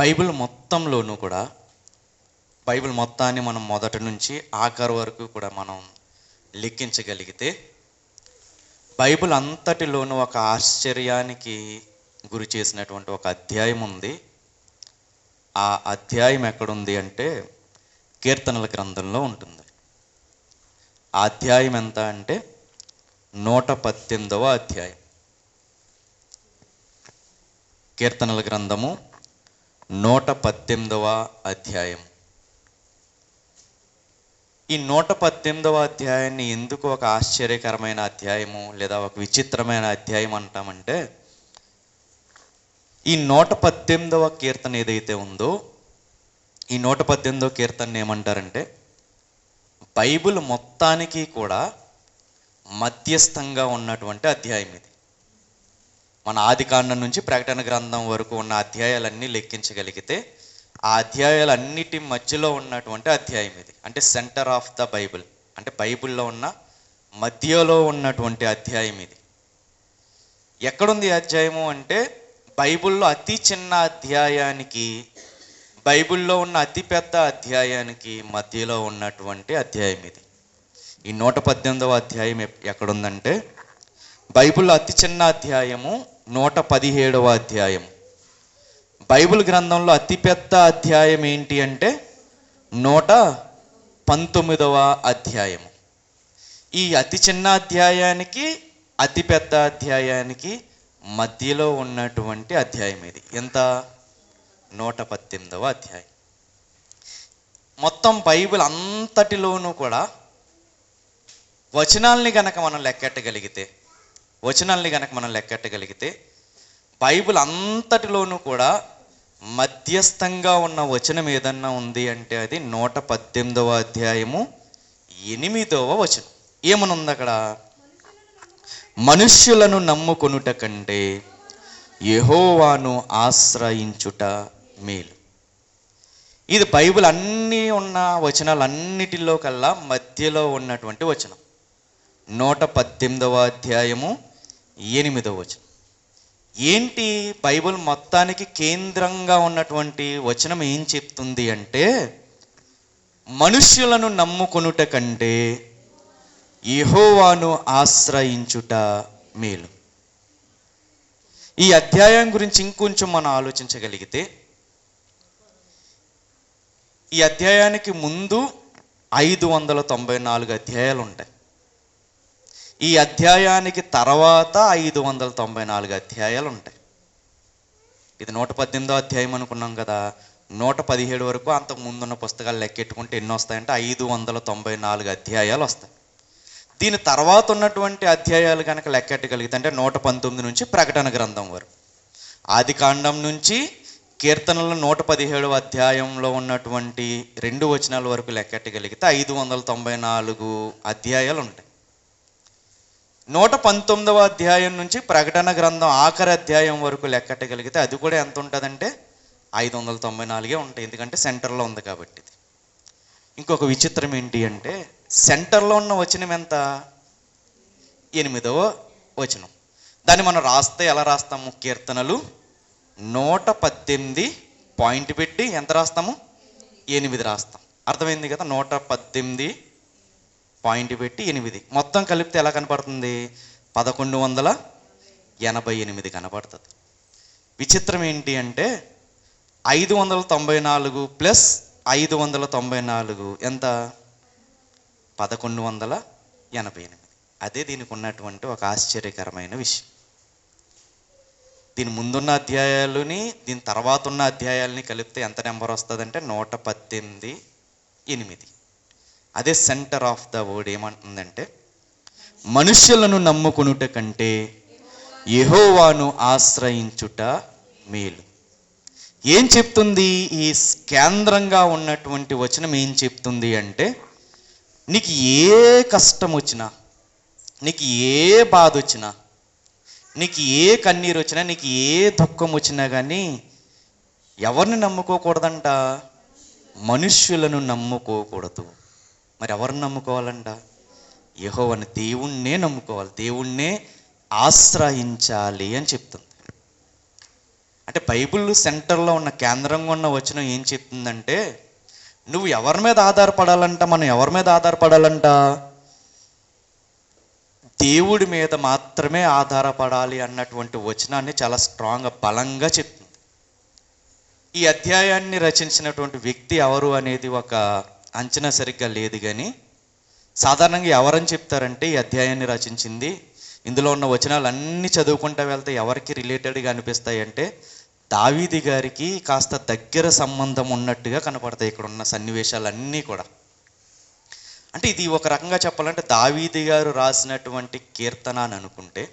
Bible మొత్తంలోనూ కూడా Bible మొత్తాన్ని మనం మొదటి నుంచి ఆఖరి వరకు కూడా మనం లెక్కించగలిగితే బైబిల్ అంతటిలోనూ ఒక ఆశ్చర్యానికి గురి చేసినటువంటి ఒక అధ్యాయం ఉంది. ఆ అధ్యాయం ఎక్కడుంది అంటే కీర్తనల గ్రంథంలో ఉంటుంది. ఆ అధ్యాయం ఎంత అంటే 118వ అధ్యాయం. కీర్తనల గ్రంథము 118వ అధ్యాయం. ఈ 118వ అధ్యాయాన్ని ఎందుకు ఒక ఆశ్చర్యకరమైన అధ్యాయము లేదా ఒక విచిత్రమైన అధ్యాయం అంటామంటే, ఈ 118వ కీర్తన ఏదైతే ఉందో, ఈ 118వ కీర్తన ఏమంటారంటే బైబిల్ మొత్తానికి కూడా మధ్యస్థంగా ఉన్నటువంటి అధ్యాయం ఇది. మన ఆదికాండం నుంచి ప్రకటన గ్రంథం వరకు ఉన్న అధ్యాయాలన్నీ లెక్కించగలిగితే ఆ అధ్యాయాలన్నిటి మధ్యలో ఉన్నటువంటి అధ్యాయం ఇది. అంటే సెంటర్ ఆఫ్ ద బైబిల్, అంటే బైబిల్లో ఉన్న మధ్యలో ఉన్నటువంటి అధ్యాయం ఇది. ఎక్కడుంది ఈ అధ్యాయము అంటే బైబిల్లో అతి చిన్న అధ్యాయానికి, బైబిల్లో ఉన్న అతి పెద్ద అధ్యాయానికి మధ్యలో ఉన్నటువంటి అధ్యాయం ఇది. ఈ 118వ అధ్యాయం ఎక్కడుందంటే బైబిల్లో అతి చిన్న అధ్యాయము 117వ అధ్యాయం. బైబిల్ గ్రంథంలో అతిపెద్ద అధ్యాయం ఏంటి అంటే 119వ అధ్యాయము. ఈ అతి చిన్న అధ్యాయానికి అతిపెద్ద అధ్యాయానికి మధ్యలో ఉన్నటువంటి అధ్యాయం ఇది. ఎంత? 118వ అధ్యాయం. మొత్తం బైబిల్ అంతటిలోనూ కూడా వచనాల్ని గనక మనం లెక్కెట్టగలిగితే బైబిల్ అంతటిలోనూ కూడా మధ్యస్థంగా ఉన్న వచనం ఏదన్నా ఉంది అంటే అది 118వ అధ్యాయము 8వ వచనం. ఏమనుంది అక్కడ? మనుష్యులను నమ్ముకొనుట కంటే యెహోవాను ఆశ్రయించుట మేలు. ఇది బైబిల్ అన్నీ ఉన్న వచనాలన్నిటిలో కల్లా మధ్యలో ఉన్నటువంటి వచనం. 118వ అధ్యాయము 8వ వచనం. ఏంటి బైబిల్ మొత్తానికి కేంద్రంగా ఉన్నటువంటి వచనం ఏం చెప్తుంది అంటే మనుష్యులను నమ్ముకొనుట కంటే యెహోవాను ఆశ్రయించుట మేలు. ఈ అధ్యాయం గురించి ఇంకొంచెం మనం ఆలోచించగలిగితే, ఈ అధ్యాయానికి ముందు 594 అధ్యాయాలు ఉంటాయి. ఈ అధ్యాయానికి తర్వాత 594 అధ్యాయాలు ఉంటాయి. ఇది 118వ అధ్యాయం అనుకున్నాం కదా. 117 వరకు అంతకు ముందున్న పుస్తకాలు లెక్కెట్టుకుంటే ఎన్ని వస్తాయంటే 594 అధ్యాయాలు వస్తాయి. దీని తర్వాత ఉన్నటువంటి అధ్యాయాలు కనుక లెక్కెట్టగలిగితే అంటే 119 నుంచి ప్రకటన గ్రంథం వరకు, ఆదికాండం నుంచి కీర్తనలు 117వ అధ్యాయంలో ఉన్నటువంటి 2 వచనాల వరకు లెక్కెట్టగలిగితే 594 అధ్యాయాలు ఉంటాయి. 119వ అధ్యాయం నుంచి ప్రకటన గ్రంథం ఆఖరి అధ్యాయం వరకు లెక్కట్టగలిగితే అది కూడా ఎంత ఉంటుందంటే 594 ఉంటాయి. ఎందుకంటే సెంటర్లో ఉంది కాబట్టి. ఇది ఇంకొక విచిత్రం ఏంటి అంటే సెంటర్లో ఉన్న వచనం ఎంత? 8వ వచనం. దాన్ని మనం రాస్తే ఎలా రాస్తాము? కీర్తనలు 118 పాయింట్ పెట్టి ఎంత రాస్తాము? 8 రాస్తాం. అర్థమైంది కదా? 118 పాయింట్ పెట్టి 8 మొత్తం కలిపితే ఎలా కనపడుతుంది? 1188 కనపడుతుంది. విచిత్రం ఏంటి అంటే 594 ప్లస్ 594 ఎంత? 1188. అదే దీనికి ఉన్నటువంటి ఒక ఆశ్చర్యకరమైన విషయం. దీని ముందున్న అధ్యాయాలని దీని తర్వాత ఉన్న అధ్యాయాలని కలిపితే ఎంత నెంబర్ వస్తుందంటే 118, 8. అదే సెంటర్ ఆఫ్ ద వర్డ్ ఏమంటుందంటే మనుష్యులను నమ్ముకొనుట కంటే యెహోవాను ఆశ్రయించుట మేలు. ఏం చెప్తుంది ఈ కేంద్రంగా ఉన్నటువంటి వచనం? ఏం చెప్తుంది అంటే నీకు ఏ కష్టం వచ్చినా, నీకు ఏ బాధ వచ్చినా, నీకు ఏ కన్నీరు వచ్చినా, నీకు ఏ దుఃఖం వచ్చినా కానీ ఎవరిని నమ్ముకోకూడదంట? మనుష్యులను నమ్ముకోకూడదు. మరి ఎవరిని నమ్ముకోవాలంట? యెహోవాని, దేవుణ్ణే నమ్ముకోవాలి, దేవుణ్ణే ఆశ్రయించాలి అని చెప్తుంది. అంటే బైబిల్ సెంటర్లో ఉన్న కేంద్రంగా ఉన్న వచనం ఏం చెప్తుందంటే, నువ్వు ఎవరి మీద ఆధారపడాలంట, మనం ఎవరి మీద ఆధారపడాలంట, దేవుడి మీద మాత్రమే ఆధారపడాలి అన్నటువంటి వచనాన్ని చాలా స్ట్రాంగ్గా బలంగా చెప్తుంది. ఈ అధ్యాయాన్ని రచించినటువంటి వ్యక్తి ఎవరు అనేది ఒక అంచనా సరిగ్గా లేదు, కానీ సాధారణంగా ఎవరని చెప్తారంటే ఈ అధ్యాయాన్ని రచించింది, ఇందులో ఉన్న వచనాలు అన్నీ చదువుకుంటూ వెళ్తే ఎవరికి రిలేటెడ్గా అనిపిస్తాయి అంటే దావీదు గారికి కాస్త దగ్గర సంబంధం ఉన్నట్టుగా కనపడతాయి ఇక్కడ ఉన్న సన్నివేశాలన్నీ కూడా. అంటే ఇది ఒక రకంగా చెప్పాలంటే దావీదు గారు రాసినటువంటి కీర్తన అని అనుకుంటే,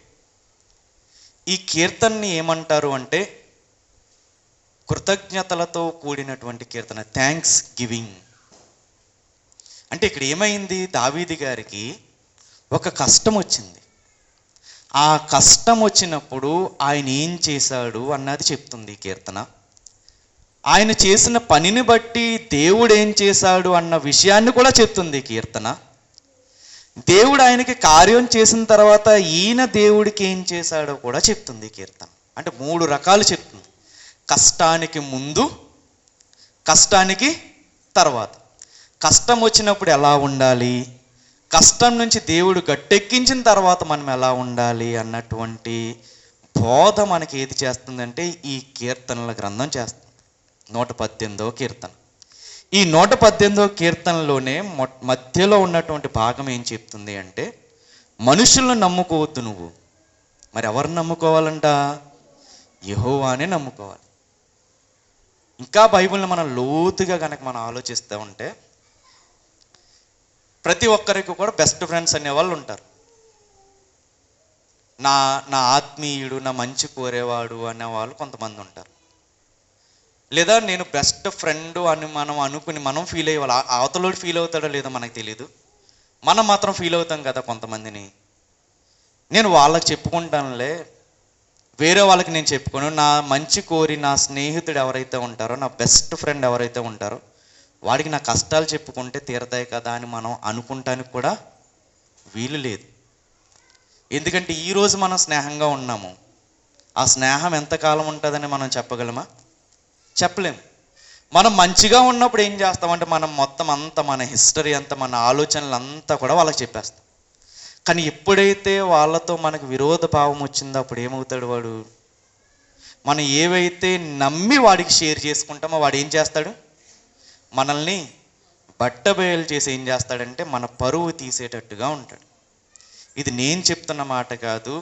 ఈ కీర్తనని ఏమంటారు అంటే కృతజ్ఞతలతో కూడినటువంటి కీర్తన, థ్యాంక్స్ గివింగ్. అంటే ఇక్కడ ఏమైంది, దావీదు గారికి ఒక కష్టం వచ్చింది. ఆ కష్టం వచ్చినప్పుడు ఆయన ఏం చేశాడు అన్నది చెప్తుంది ఈ కీర్తన. ఆయన చేసిన పనిని బట్టి దేవుడు ఏం చేశాడు అన్న విషయాన్ని కూడా చెప్తుంది ఈ కీర్తన. దేవుడు ఆయనకి కార్యం చేసిన తర్వాత ఈయన దేవుడికి ఏం చేశాడో కూడా చెప్తుంది ఈ కీర్తన. అంటే 3 రకాలు చెప్తుంది, కష్టానికి ముందు, కష్టానికి తర్వాత, కష్టం వచ్చినప్పుడు ఎలా ఉండాలి, కష్టం నుంచి దేవుడు గట్టెక్కించిన తర్వాత మనం ఎలా ఉండాలి అన్నటువంటి బోధ మనకి ఏది చేస్తుందంటే ఈ కీర్తనల గ్రంథం చేస్తుంది. 118వ కీర్తన. ఈ 118వ కీర్తనలోనే మధ్యలో ఉన్నటువంటి భాగం ఏం చెప్తుంది అంటే, మనుషులను నమ్ముకోవద్దు నువ్వు. మరి ఎవరిని నమ్ముకోవాలంట, యెహోవానే నమ్ముకోవాలి. ఇంకా బైబిల్ని మనం లోతుగా కనుక మనం ఆలోచిస్తూ ఉంటే ప్రతి ఒక్కరికి కూడా బెస్ట్ ఫ్రెండ్స్ అనేవాళ్ళు ఉంటారు. నా ఆత్మీయుడు, నా మంచి కోరేవాడు అనేవాళ్ళు కొంతమంది ఉంటారు. లేదా నేను బెస్ట్ ఫ్రెండ్ అని మనం అనుకుని మనం ఫీల్ అయ్యేవాళ్ళు, అవతలోడు ఫీల్ అవుతాడో లేదో మనకు తెలియదు, మనం మాత్రం ఫీల్ అవుతాం కదా కొంతమందిని. నేను వాళ్ళకి చెప్పుకుంటానులే, వేరే వాళ్ళకి నేను చెప్పుకోను. నా మంచి కోరి నా స్నేహితుడు ఎవరైతే ఉంటారో, నా బెస్ట్ ఫ్రెండ్ ఎవరైతే ఉంటారో వాడికి నా కష్టాలు చెప్పుకుంటే తీరతాయి కదా అని మనం అనుకుంటానికి కూడా వీలు లేదు. ఎందుకంటే ఈరోజు మనం స్నేహంగా ఉన్నాము, ఆ స్నేహం ఎంతకాలం ఉంటుందని మనం చెప్పగలమా? చెప్పలేము. మనం మంచిగా ఉన్నప్పుడు ఏం చేస్తామంటే మనం మొత్తం అంతా, మన హిస్టరీ అంతా, మన ఆలోచనలు అంతా కూడా వాళ్ళకి చెప్పేస్తాం. కానీ ఎప్పుడైతే వాళ్ళతో మనకు విరోధ భావం వచ్చిందో అప్పుడు ఏమవుతాడు వాడు, మనం ఏవైతే నమ్మి వాడికి షేర్ చేసుకుంటామో వాడు ఏం చేస్తాడు, మనల్ని బట్టబయలు చేసి ఏం చేస్తాడంటే మన పరువు తీసేటట్టుగా ఉంటాడు. ఇది నేను చెప్తున్న మాట కాదు,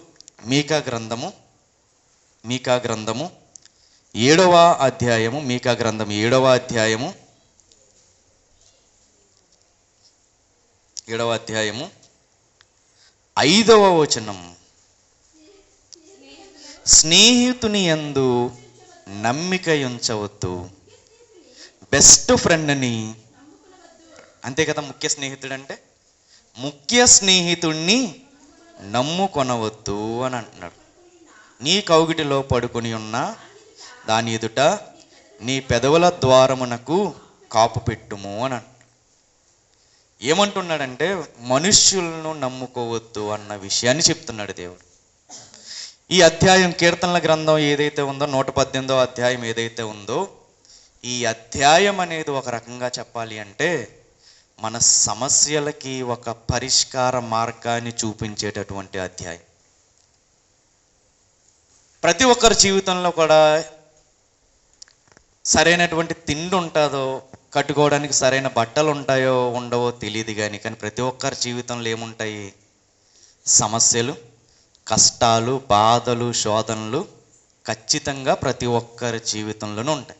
మీకా గ్రంథము 7వ అధ్యాయము, మీకా గ్రంథం 7వ అధ్యాయము 5వ వచనం, స్నేహితుని యందు నమ్మిక ఉంచవద్దు, బెస్ట్ ఫ్రెండ్ని, అంతే కదా ముఖ్య స్నేహితుడు అంటే, ముఖ్య స్నేహితుడిని నమ్ముకొనవద్దు అని అంటున్నాడు. నీ కౌగిటిలో పడుకొని ఉన్న దాని ఎదుట నీ పెదవుల ద్వారమునకు కాపు పెట్టుము అని అంటున్నాడు. ఏమంటున్నాడంటే మనుష్యులను నమ్ముకోవద్దు అన్న విషయాన్ని చెప్తున్నాడు దేవుడు. ఈ అధ్యాయం, కీర్తనల గ్రంథం ఏదైతే ఉందో, 118వ అధ్యాయం ఏదైతే ఉందో, ఈ అధ్యాయం అనేది ఒక రకంగా చెప్పాలి అంటే మన సమస్యలకి ఒక పరిష్కార మార్గాన్ని చూపించేటటువంటి అధ్యాయం. ప్రతి ఒక్కరి జీవితంలో కూడా సరైనటువంటి తిండి ఉంటుందో, కట్టుకోవడానికి సరైన బట్టలు ఉంటాయో ఉండవో తెలియదు కానీ ప్రతి ఒక్కరి జీవితంలో ఏముంటాయి, సమస్యలు, కష్టాలు, బాధలు, శోధనలు ఖచ్చితంగా ప్రతి ఒక్కరి జీవితంలోనూ ఉంటాయి.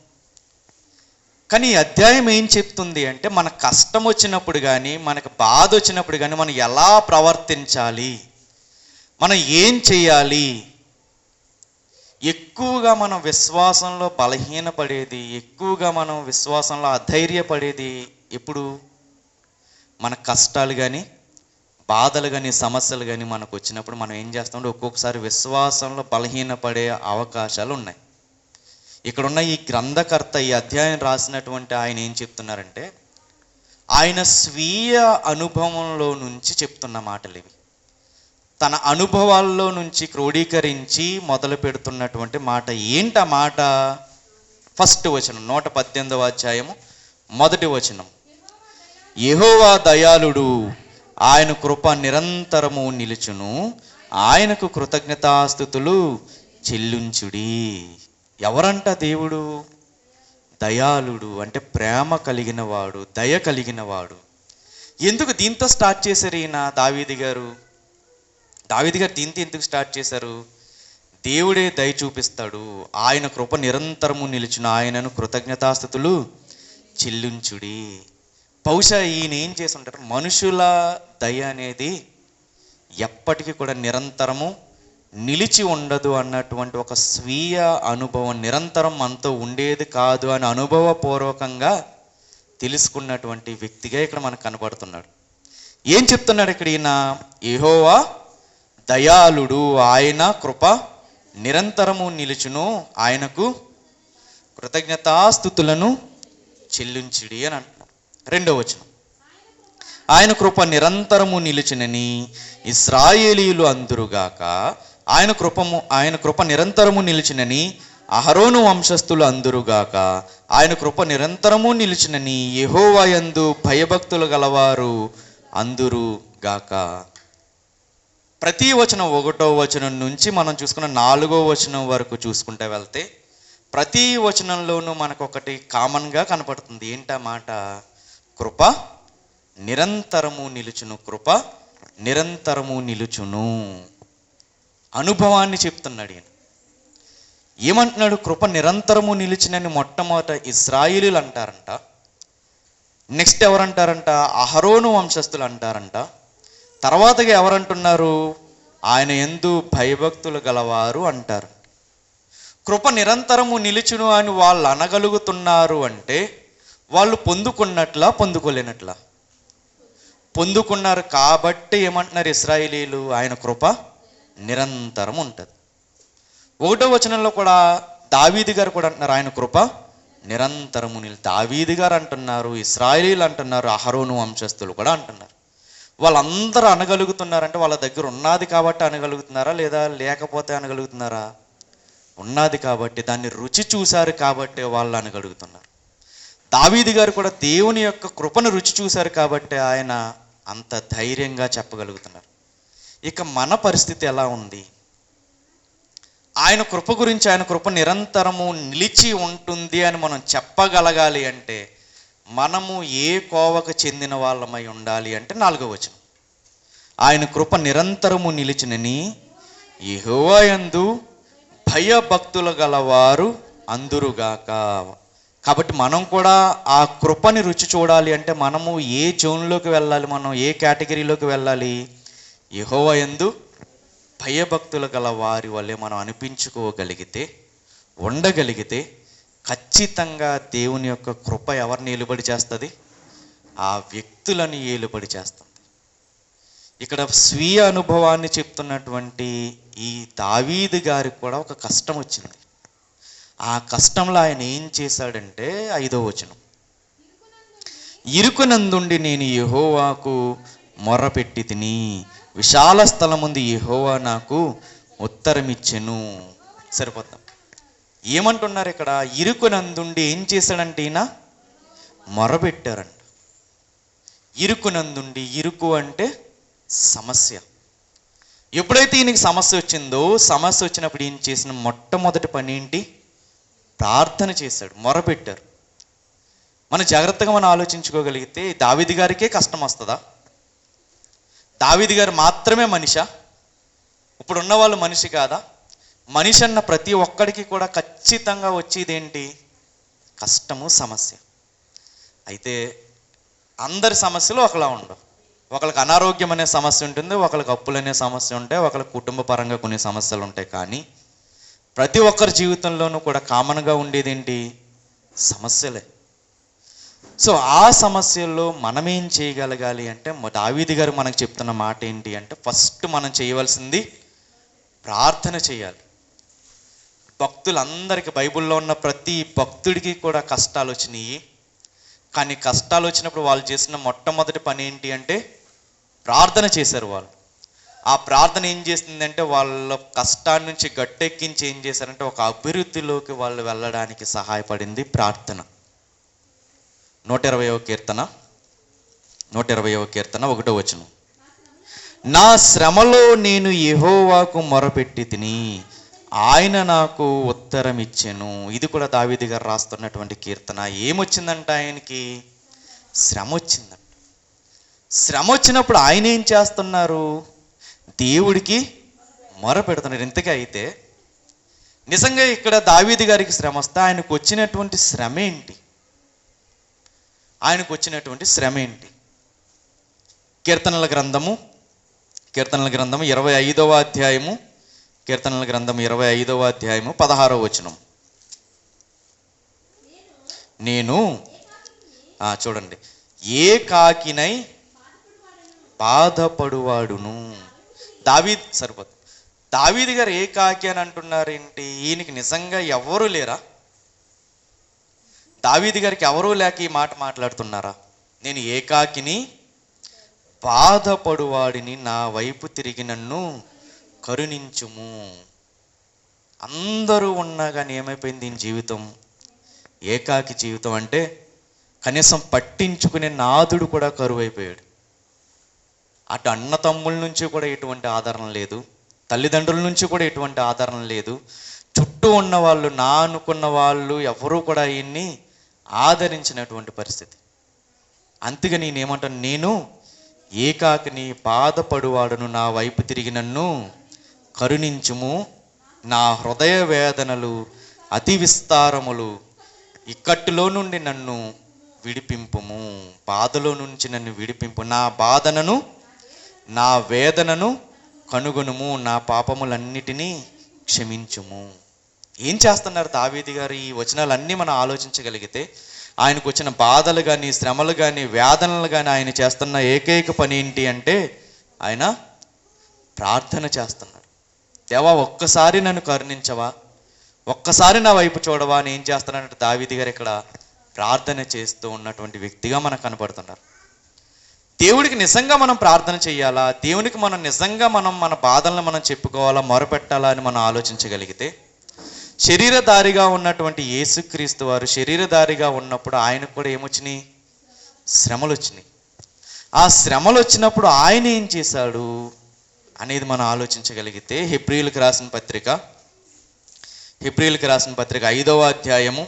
కానీ ఈ అధ్యాయం ఏం చెప్తుంది అంటే, మన కష్టం వచ్చినప్పుడు కానీ, మనకు బాధ వచ్చినప్పుడు కానీ మనం ఎలా ప్రవర్తించాలి, మనం ఏం చేయాలి. ఎక్కువగా మనం విశ్వాసంలో బలహీనపడేది, ఎక్కువగా మనం విశ్వాసంలో అధైర్యపడేది ఎప్పుడు, మన కష్టాలు కానీ, బాధలు కానీ, సమస్యలు కానీ మనకు వచ్చినప్పుడు మనం ఏం చేస్తామంటే ఒక్కొక్కసారి విశ్వాసంలో బలహీనపడే అవకాశాలు ఉన్నాయి. ఇక్కడున్న ఈ గ్రంథకర్త, ఈ అధ్యాయం రాసినటువంటి ఆయన ఏం చెప్తున్నారంటే, ఆయన స్వీయ అనుభవంలో నుంచి చెప్తున్న మాటలు ఇవి. తన అనుభవాల్లో నుంచి క్రోడీకరించి మొదలు పెడుతున్నటువంటి మాట. ఏంటి ఆ మాట? ఫస్ట్ వచనం, 118వ అధ్యాయము 1వ వచనం. యెహోవా దయాళుడు, ఆయన కృప నిరంతరము నిలుచును, ఆయనకు కృతజ్ఞతాస్తుతులు చెల్లించుడి. ఎవరంట దేవుడు? దయాళుడు అంటే ప్రేమ కలిగిన వాడు, దయ కలిగిన వాడు. ఎందుకు దీంతో స్టార్ట్ చేశారు ఈయన దావీదు గారు దీంతో ఎందుకు స్టార్ట్ చేశారు? దేవుడే దయ చూపిస్తాడు, ఆయన కృప నిరంతరము నిలిచిన, ఆయనను కృతజ్ఞతాస్తుతులు చెల్లించుడి. బహుశా ఈయన ఏం చేసి ఉంటారు, మనుషుల దయ అనేది ఎప్పటికీ కూడా నిరంతరము నిలిచి ఉండదు అన్నటువంటి ఒక స్వీయ అనుభవం, నిరంతరం మనతో ఉండేది కాదు అని అనుభవపూర్వకంగా తెలుసుకున్నటువంటి వ్యక్తిగా ఇక్కడ మనకు కనపడుతున్నాడు. ఏం చెప్తున్నాడు ఇక్కడ ఈయన? యెహోవా దయాళుడు, ఆయన కృప నిరంతరము నిలుచును, ఆయనకు కృతజ్ఞతాస్తుతులను చెల్లించుడి అని అంటున్నాడు. 2వ వచనం, ఆయన కృప నిరంతరము నిలిచినని ఇశ్రాయేలీయులు అందురుగాక. ఆయన కృప నిరంతరము నిలిచినని అహరోను వంశస్థులు అందురుగాక. ఆయన కృప నిరంతరము నిలిచినని యెహోవా యందు భయభక్తులు గలవారు అందురుగాక. ప్రతి వచనం 1వ వచనం నుంచి మనం చూసుకున్న 4వ వచనం వరకు చూసుకుంటే వెళ్తే ప్రతి వచనంలోనూ మనకు ఒకటి కామన్గా కనపడుతుంది. ఏంటా మాట? కృప నిరంతరము నిలుచును, కృప నిరంతరము నిలుచును. అనుభవాన్ని చెప్తున్నాడు ఈయన. ఏమంటున్నాడు? కృప నిరంతరము నిలిచినని మొట్టమొదట ఇశ్రాయేలీయులు అంటారంట. నెక్స్ట్ ఎవరంటారంట? అహరోను వంశస్థులు అంటారంట. తర్వాతగా ఎవరంటున్నారు? ఆయన యందు భయభక్తులు గలవారు అంటారు. కృప నిరంతరము నిలుచును అని వాళ్ళు అనగలుగుతున్నారు అంటే వాళ్ళు పొందుకున్నట్లా పొందుకోలేనట్లా? పొందుకున్నారు కాబట్టి ఏమంటున్నారు ఇశ్రాయేలీయులు? ఆయన కృప నిరంతరం ఉంటుంది. 1వ వచనంలో కూడా దావీదు గారు కూడా అంటున్నారు, ఆయన కృప నిరంతరము దావీదు గారు అంటున్నారు, ఇశ్రాయేలీయులు అంటున్నారు, అహరోను వంశస్థులు కూడా అంటున్నారు. వాళ్ళందరూ అనగలుగుతున్నారంటే వాళ్ళ దగ్గర ఉన్నది కాబట్టి అనగలుగుతున్నారా, లేదా లేకపోతే అనగలుగుతున్నారా? ఉన్నది కాబట్టి, దాన్ని రుచి చూశారు కాబట్టి వాళ్ళు అనగలుగుతున్నారు. దావీదు గారు కూడా దేవుని యొక్క కృపను రుచి చూశారు కాబట్టి ఆయన అంత ధైర్యంగా చెప్పగలుగుతున్నారు. ఇక మన పరిస్థితి ఎలా ఉంది? ఆయన కృప గురించి, ఆయన కృప నిరంతరము నిలిచి ఉంటుంది అని మనం చెప్పగలగాలి అంటే మనము ఏ కోవకు చెందిన వాళ్ళమై ఉండాలి అంటే 4వ వచనం, ఆయన కృప నిరంతరము నిలిచినని యెహోవా యందు భయభక్తులు గలవారు అందురుగాక. కాబట్టి మనం కూడా ఆ కృపని రుచి చూడాలి అంటే మనము ఏ జోన్లోకి వెళ్ళాలి? మనం ఏ కేటగిరీలోకి వెళ్ళాలి? యెహోవా యందు భయభక్తులు గల వారి వల్లే మనం అనిపించుకోగలిగితే, ఉండగలిగితే ఖచ్చితంగా దేవుని యొక్క కృప ఎవరిని ఏలుబడి చేస్తుంది? ఆ వ్యక్తులను ఏలుబడి చేస్తుంది. ఇక్కడ స్వీయ అనుభవాన్ని చెప్తున్నటువంటి ఈ దావీదు గారికి కూడా ఒక కష్టం వచ్చింది. ఆ కష్టంలో ఆయన ఏం చేశాడంటే 5వ వచనం, ఇరుకునందుండి నేను యెహోవాకు మొర్రపెట్టి తిని, విశాల స్థలముందు యెహోవా నాకు ఉత్తరమిచ్చెను. సరిపోతాం. ఏమంటున్నారు ఇక్కడ? ఇరుకునందుండి ఏం చేశాడంటే ఈయన మొరబెట్టారంట. ఇరుకునందుండి, ఇరుకు అంటే సమస్య. ఎప్పుడైతే ఈయనకి సమస్య వచ్చిందో, సమస్య వచ్చినప్పుడు ఈయన చేసిన మొట్టమొదటి పని ఏంటి? ప్రార్థన చేశాడు, మొరబెట్టారు. మనం జాగ్రత్తగా మనం ఆలోచించుకోగలిగితే దావీదు గారికే కష్టం వస్తుందా? దావీదు గారు మాత్రమే మనిషా? ఇప్పుడు ఉన్న వాళ్ళు మనిషి కాదా? మనిషి అన్న ప్రతి ఒక్కడికి కూడా ఖచ్చితంగా వచ్చేది ఏంటి? కష్టము, సమస్య. అయితే అందరి సమస్యలు ఒకలా ఉండవు. ఒకరికి అనారోగ్యం అనే సమస్య ఉంటుంది, ఒకరికి అప్పులు అనే సమస్య ఉంటాయి, ఒకరికి కుటుంబ పరంగా కొన్ని సమస్యలు ఉంటాయి. కానీ ప్రతి ఒక్కరి జీవితంలోనూ కూడా కామన్గా ఉండేది ఏంటి? సమస్యలే. సో ఆ సమస్యల్లో మనం ఏం చేయగలగాలి అంటే దావీదు గారు మనకు చెప్తున్న మాట ఏంటి అంటే ఫస్ట్ మనం చేయవలసింది ప్రార్థన చేయాలి. భక్తులందరికీ, బైబిల్లో ఉన్న ప్రతి భక్తుడికి కూడా కష్టాలు వచ్చినాయి. కానీ కష్టాలు వచ్చినప్పుడు వాళ్ళు చేసిన మొట్టమొదటి పని ఏంటి అంటే ప్రార్థన చేశారు వాళ్ళు. ఆ ప్రార్థన ఏం చేసిందంటే వాళ్ళ కష్టాన్ని నుంచి గట్టెక్కించి ఏం చేశారంటే ఒక అభివృద్ధిలోకి వాళ్ళు వెళ్ళడానికి సహాయపడింది ప్రార్థన. 120వ కీర్తన 120వ కీర్తన 1వ వచనం. నా శ్రమలో నేను యెహోవాకు మొరపెట్టి తిని ఆయన నాకు ఉత్తరం ఇచ్చెను. ఇది కూడా దావీదు గారు రాస్తున్నటువంటి కీర్తన. ఏమొచ్చిందంట ఆయనకి? శ్రమ వచ్చిందంట. శ్రమ వచ్చినప్పుడు ఆయన ఏం చేస్తున్నారు? దేవుడికి మొర పెడుతున్నారు. ఇంతకీ అయితే నిజంగా ఇక్కడ దావీదు గారికి శ్రమ వస్తే ఆయనకు వచ్చినటువంటి శ్రమ ఏంటి? ఆయనకు వచ్చినటువంటి శ్రమ ఏంటి? కీర్తనల గ్రంథము 25వ అధ్యాయము, కీర్తనల గ్రంథం 25వ అధ్యాయము 16వ వచనం. నేను చూడండి, ఏకాకినై బాధపడువాడును. దావీదు గారు ఏకాకి అని అంటున్నారు ఏంటి? ఈయనకి నిజంగా ఎవరు లేరా? దావీదు గారికి ఎవరూ లేక ఈ మాట మాట్లాడుతున్నారా? నేను ఏకాకిని బాధపడువాడిని, నా వైపు తిరిగి నన్ను కరుణించుము. అందరూ ఉన్నా కానీ ఏమైపోయింది దీని జీవితం? ఏకాకి జీవితం. అంటే కనీసం పట్టించుకునే నాదుడు కూడా కరువైపోయాడు. అటు అన్న తమ్ముళ్ళ నుంచి కూడా ఎటువంటి ఆదరణ లేదు, తల్లిదండ్రుల నుంచి కూడా ఎటువంటి ఆదరణ లేదు, చుట్టూ ఉన్న వాళ్ళు, నా అనుకున్న వాళ్ళు ఎవరూ కూడా ఈయన్ని ఆదరించినటువంటి పరిస్థితి. అందుకే నేనేమంటాను, నేను ఏకాకిని బాధపడువాడును, నా వైపు తిరిగి నన్ను కరుణించుము. నా హృదయ వేదనలు అతి విస్తారములు, ఇక్కట్టులో నుండి నన్ను విడిపింపుము. బాధలో నుంచి నన్ను విడిపింపు. నా బాధనను, నా వేదనను కనుగొనుము. నా పాపములన్నిటినీ క్షమించుము. ఏం చేస్తున్నారు దావీదు గారు? ఈ వచనాలన్నీ మనం ఆలోచించగలిగితే ఆయనకు వచ్చిన బాధలు కానీ, శ్రమలు కానీ, వేదనలు కానీ ఆయన చేస్తున్న ఏకైక పని ఏంటి అంటే ఆయన ప్రార్థన చేస్తున్నాడు. దేవా, ఒక్కసారి నన్ను కరుణించవా, ఒక్కసారి నా వైపు చూడవా అని ఏం చేస్తున్నాడంటే దావీదు గారు ఇక్కడ ప్రార్థన చేస్తూ ఉన్నటువంటి వ్యక్తిగా మనకు కనపడుతున్నారు. దేవుడికి నిజంగా మనం ప్రార్థన చేయాలా, దేవునికి మనం నిజంగా మన బాధలను మనం చెప్పుకోవాలా, మొరపెట్టాలా అని మనం ఆలోచించగలిగితే, శరీరధారిగా ఉన్నటువంటి యేసుక్రీస్తు వారు శరీరధారిగా ఉన్నప్పుడు ఆయనకు కూడా ఏమొచ్చినాయి? శ్రమలు వచ్చినాయి. ఆ శ్రమలు వచ్చినప్పుడు ఆయన ఏం చేశాడు అనేది మనం ఆలోచించగలిగితే, హెబ్రీయులకు రాసిన పత్రిక 5వ అధ్యాయము,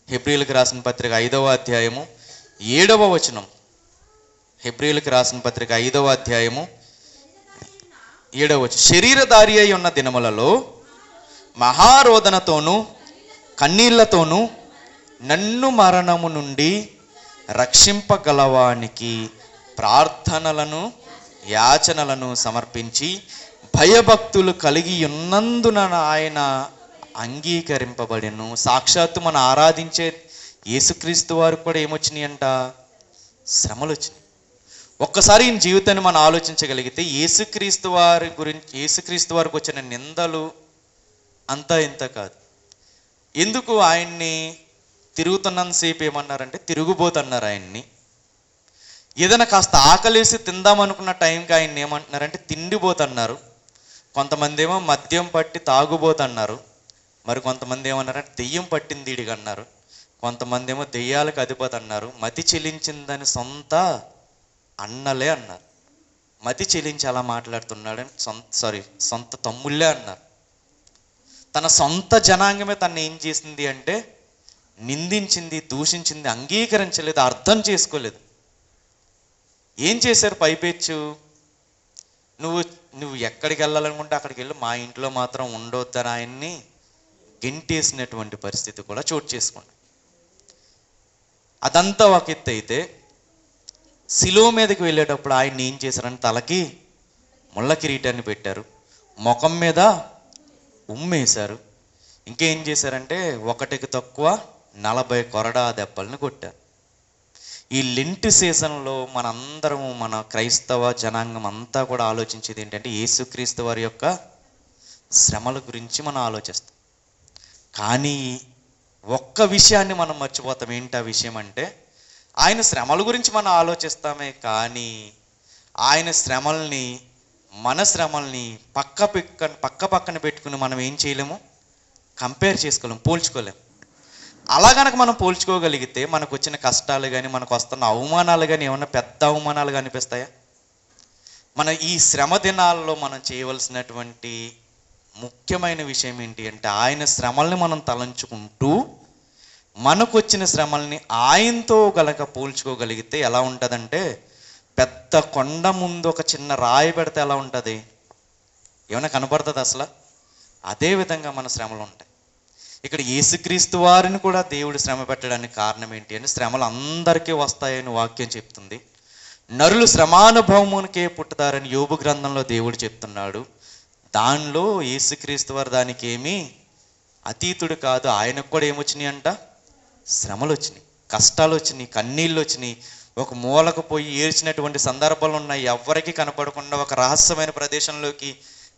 హెబ్రీయులకు రాసిన పత్రిక 5వ అధ్యాయము 7వ వచనం. హెబ్రీయులకు రాసిన పత్రిక 5వ అధ్యాయము 7వ వచనం. శరీరధారి అయి ఉన్న దినములలో మహారోదనతోనూ కన్నీళ్లతోనూ నన్ను మరణము నుండి రక్షింపగలవానికి ప్రార్థనలను యాచనలను సమర్పించి భయభక్తులు కలిగి ఉన్నందున ఆయన అంగీకరింపబడెను. సాక్షాత్తు మనం ఆరాధించే యేసుక్రీస్తు వారికి కూడా ఏమొచ్చినాయి అంట? శ్రమలు వచ్చినాయి. ఒక్కసారి ఈ జీవితాన్ని మనం ఆలోచించగలిగితే యేసుక్రీస్తు వారికి వచ్చిన నిందలు అంతా ఇంత కాదు. ఎందుకు ఆయన్ని తిరుగుతున్నంతసేపు ఏమన్నారంటే తిరుగుబోతున్నారు ఆయన్ని. ఏదైనా కాస్త ఆకలేసి తిందామనుకున్న టైంకి ఆయన్ని ఏమంటున్నారంటే తిండిపోతున్నారు. కొంతమంది ఏమో మద్యం పట్టి తాగుబోతున్నారు, మరి కొంతమంది ఏమన్నారంటే దెయ్యం పట్టింది ఈడిగా అన్నారు, కొంతమంది ఏమో దెయ్యాలకు అధిపతన్నారు, మతి చెలించిందని సొంత అన్నలే అన్నారు. మతి చెలించి అలా మాట్లాడుతున్నాడని సొంత తమ్ముళ్ళే అన్నారు. తన సొంత జనాంగమే తను ఏం చేసింది అంటే నిందించింది, దూషించింది, అంగీకరించలేదు, అర్థం చేసుకోలేదు. ఏం చేశారు పైపెచ్చు? నువ్వు ఎక్కడికి వెళ్ళాలనుకుంటే అక్కడికి వెళ్ళు, మా ఇంట్లో మాత్రం ఉండొద్దని ఆయన్ని గెంటేసినటువంటి పరిస్థితి కూడా చోటు చేసుకుంది. అదంతా ఒక ఎత్తు అయితే, శిలువ మీదకి వెళ్ళేటప్పుడు ఆయన్ని ఏం చేశారని తలకి ముళ్ళ కిరీటాన్ని పెట్టారు, ముఖం మీద ఉమ్మేశారు. ఇంకేం చేశారంటే ఒకటికి తక్కువ 40 కొరడా దెబ్బలను కొట్టారు. ఈ లెంట్ సీజన్లో మనందరము, మన క్రైస్తవ జనాంగం అంతా కూడా ఆలోచించేది ఏంటంటే యేసుక్రీస్తు వారి యొక్క శ్రమల గురించి మనం ఆలోచిస్తాం. కానీ ఒక్క విషయాన్ని మనం మర్చిపోతాం. ఏంటి ఆ విషయం అంటే, ఆయన శ్రమల గురించి మనం ఆలోచిస్తామే కానీ ఆయన శ్రమల్ని మన శ్రమల్ని పక్క పక్కన పెట్టుకుని మనం ఏం చేయలేము, కంపేర్ చేసుకోలేము, పోల్చుకోలేము. అలా గనక మనం పోల్చుకోగలిగితే మనకు వచ్చిన కష్టాలు కానీ మనకు వస్తున్న అవమానాలు కానీ ఏమన్నా పెద్ద అవమానాలుగా అనిపిస్తాయా? మన ఈ శ్రమ దినాల్లో మనం చేయవలసినటువంటి ముఖ్యమైన విషయం ఏంటి అంటే, ఆయన శ్రమల్ని మనం తలంచుకుంటూ మనకు వచ్చిన శ్రమల్ని ఆయనతో గనక పోల్చుకోగలిగితే ఎలా ఉంటుందంటే, పెద్ద కొండ ముందు ఒక చిన్న రాయి పెడితే ఎలా ఉంటుంది, ఏమైనా కనపడుతుంది అసలు? అదే విధంగా మన శ్రమలు ఉంటాయి. ఇక్కడ యేసుక్రీస్తు వారిని కూడా దేవుడు శ్రమ పెట్టడానికి కారణం ఏంటి అంటే, శ్రమలు అందరికీ వస్తాయని వాక్యం చెప్తుంది. నరులు శ్రమానుభవమునికే పుట్టుతారని యోబు గ్రంథంలో దేవుడు చెప్తున్నాడు. దానిలో యేసుక్రీస్తు వారు దానికి ఏమీ అతీతుడు కాదు. ఆయనకు కూడా ఏమొచ్చినాయి అంట, శ్రమలు వచ్చినాయి, కష్టాలు వచ్చినాయి, కన్నీళ్ళు వచ్చినాయి. ఒక మూలకు పోయి ఏడ్చినటువంటి సందర్భాలు ఉన్నాయి. ఎవ్వరికీ కనపడకుండా ఒక రహస్యమైన ప్రదేశంలోకి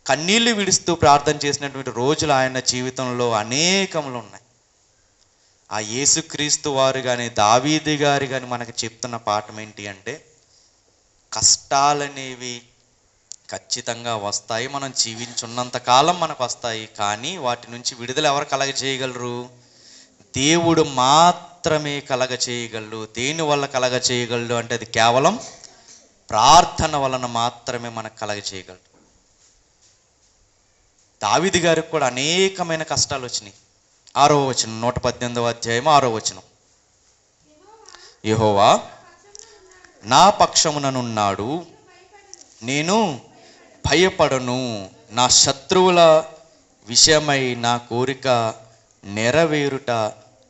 కన్నీళ్లు విడుస్తూ ప్రార్థన చేసినటువంటి రోజులు ఆయన జీవితంలో అనేకములు ఉన్నాయి. ఆ యేసుక్రీస్తు వారు కానీ దావీదు గారు కానీ మనకు చెప్తున్న పాఠం ఏంటి అంటే, కష్టాలనేవి ఖచ్చితంగా వస్తాయి, మనం జీవించున్నంత కాలం మనకు వస్తాయి. కానీ వాటి నుంచి విడుదల ఎవరు కలగ చేయగలరు? దేవుడు మాత్రమే కలగ చేయగలరు. దేని వల్ల కలగ చేయగలరు అంటే, అది కేవలం ప్రార్థన వలన మాత్రమే మనకు కలగ చేయగలరు. దావీదు గారికి కూడా అనేకమైన కష్టాలు వచ్చినాయి. 6వ వచనం, 118వ అధ్యాయం 6వ వచనం, యెహోవా నా పక్షముననున్నాడు, నేను భయపడను, నా శత్రువుల విషయమై నా కోరిక నెరవేరుట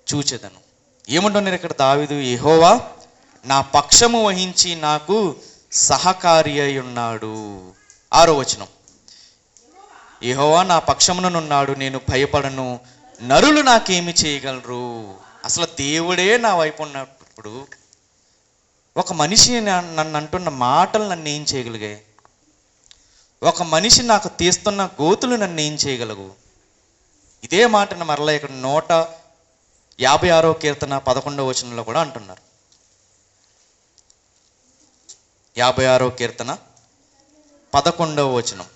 చూచెదను. ఏమంటున్నారు ఇక్కడ దావీదు? యెహోవా నా పక్షము వహించి నాకు సహకారి అయి ఉన్నాడు. 6వ వచనం, యెహోవా నా పక్షముననున్నాడు, నేను భయపడను, నరులు నాకేమి చేయగలరు. అసలు దేవుడే నా వైపు ఉన్నప్పుడు ఒక మనిషి నన్ను అంటున్న మాటలు నన్ను ఏం చేయగలిగాయి? ఒక మనిషి నాకు తీస్తున్న గోతులు నన్ను ఏం చేయగలవు? ఇదే మాటను మరలా ఇక్కడ 156వ కీర్తన 11వ వచనంలో కూడా అంటున్నారు. 56వ కీర్తన 11వ వచనం,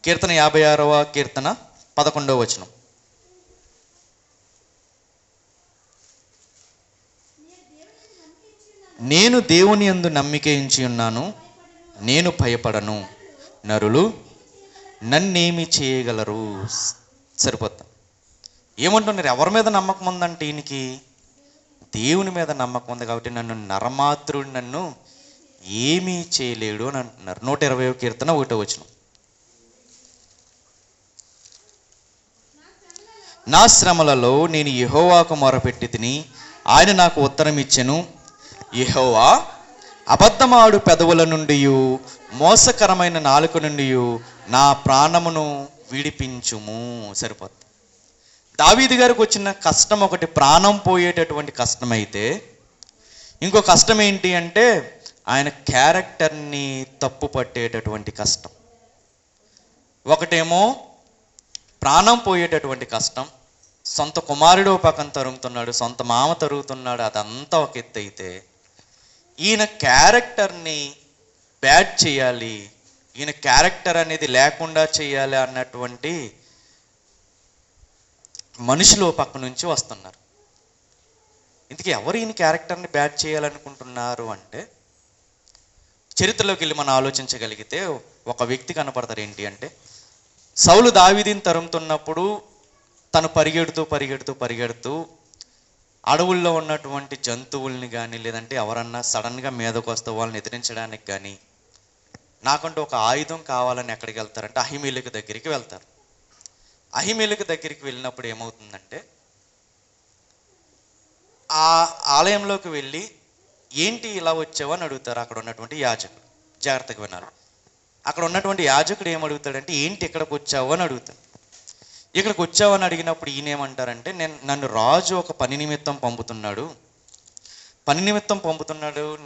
కీర్తన 56వ కీర్తన 11వ వచనం, నేను దేవుని యందు నమ్మిక ఉంచి ఉన్నాను, నేను భయపడను, నరులు నన్నేమి చేయగలరు. సరిపోతా. ఏమంటున్నారు? ఎవరి మీద నమ్మకం ఉందంటే ఈయనకి దేవుని మీద నమ్మకం ఉంది కాబట్టి నన్ను నరమాత్రుడు నన్ను ఏమీ చేయలేడు అని అంటున్నారు. 120వ కీర్తన 1వ వచనం, నా శ్రమలలో నేను యెహోవాకు మొరపెట్టి తిని ఆయన నాకు ఉత్తరం ఇచ్చెను. యెహోవా అబద్ధమాడు పెదవుల నుండి మోసకరమైన నాలుక నుండి నా ప్రాణమును విడిపించుము. సరిపోతుంది. దావీదు గారికి వచ్చిన కష్టం ఒకటి ప్రాణం పోయేటటువంటి కష్టం అయితే, ఇంకో కష్టం ఏంటి అంటే ఆయన క్యారెక్టర్ని తప్పు పట్టేటటువంటి కష్టం. ఒకటేమో ప్రాణం పోయేటటువంటి కష్టం, సొంత కుమారుడు పక్కన తరుగుతున్నాడు, సొంత మామ తరుగుతున్నాడు, అదంతా ఒక ఎత్తు అయితే, ఈయన క్యారెక్టర్ని బ్యాడ్ చేయాలి, ఈయన క్యారెక్టర్ అనేది లేకుండా చేయాలి అన్నటువంటి మనుషులు పక్క నుంచి వస్తున్నారు. ఇందుకే ఎవరు ఈయన క్యారెక్టర్ని బ్యాడ్ చేయాలనుకుంటున్నారు అంటే, చరిత్రలోకి వెళ్ళి మనం ఆలోచించగలిగితే ఒక వ్యక్తి కనపడతారు. ఏంటి అంటే, సౌలు దావీదుని తరుముతున్నప్పుడు తను పరిగెడుతూ అడవుల్లో ఉన్నటువంటి జంతువుల్ని కానీ, లేదంటే ఎవరన్నా సడన్గా మీదకు వస్తే వాళ్ళని ఎదిరించడానికి కానీ, నాకంటూ ఒక ఆయుధం కావాలని ఎక్కడికి వెళ్తారంటే అహిమేలెకు దగ్గరికి వెళ్తారు. అహిమేలెకు దగ్గరికి వెళ్ళినప్పుడు ఏమవుతుందంటే, ఆ ఆలయంలోకి వెళ్ళి ఏంటి ఇలా వచ్చావు అని అడుగుతారు అక్కడ ఉన్నటువంటి యాజకుడు. జాగ్రత్తగా వినాలి. అక్కడ ఉన్నటువంటి యాజకుడు ఏమడుగుతాడంటే, ఏంటి ఇక్కడికి వచ్చావు అని అడుగుతాడు. ఇక్కడికి వచ్చావని అడిగినప్పుడు ఈయన ఏమంటారంటే, నన్ను రాజు ఒక పని నిమిత్తం పంపుతున్నాడు,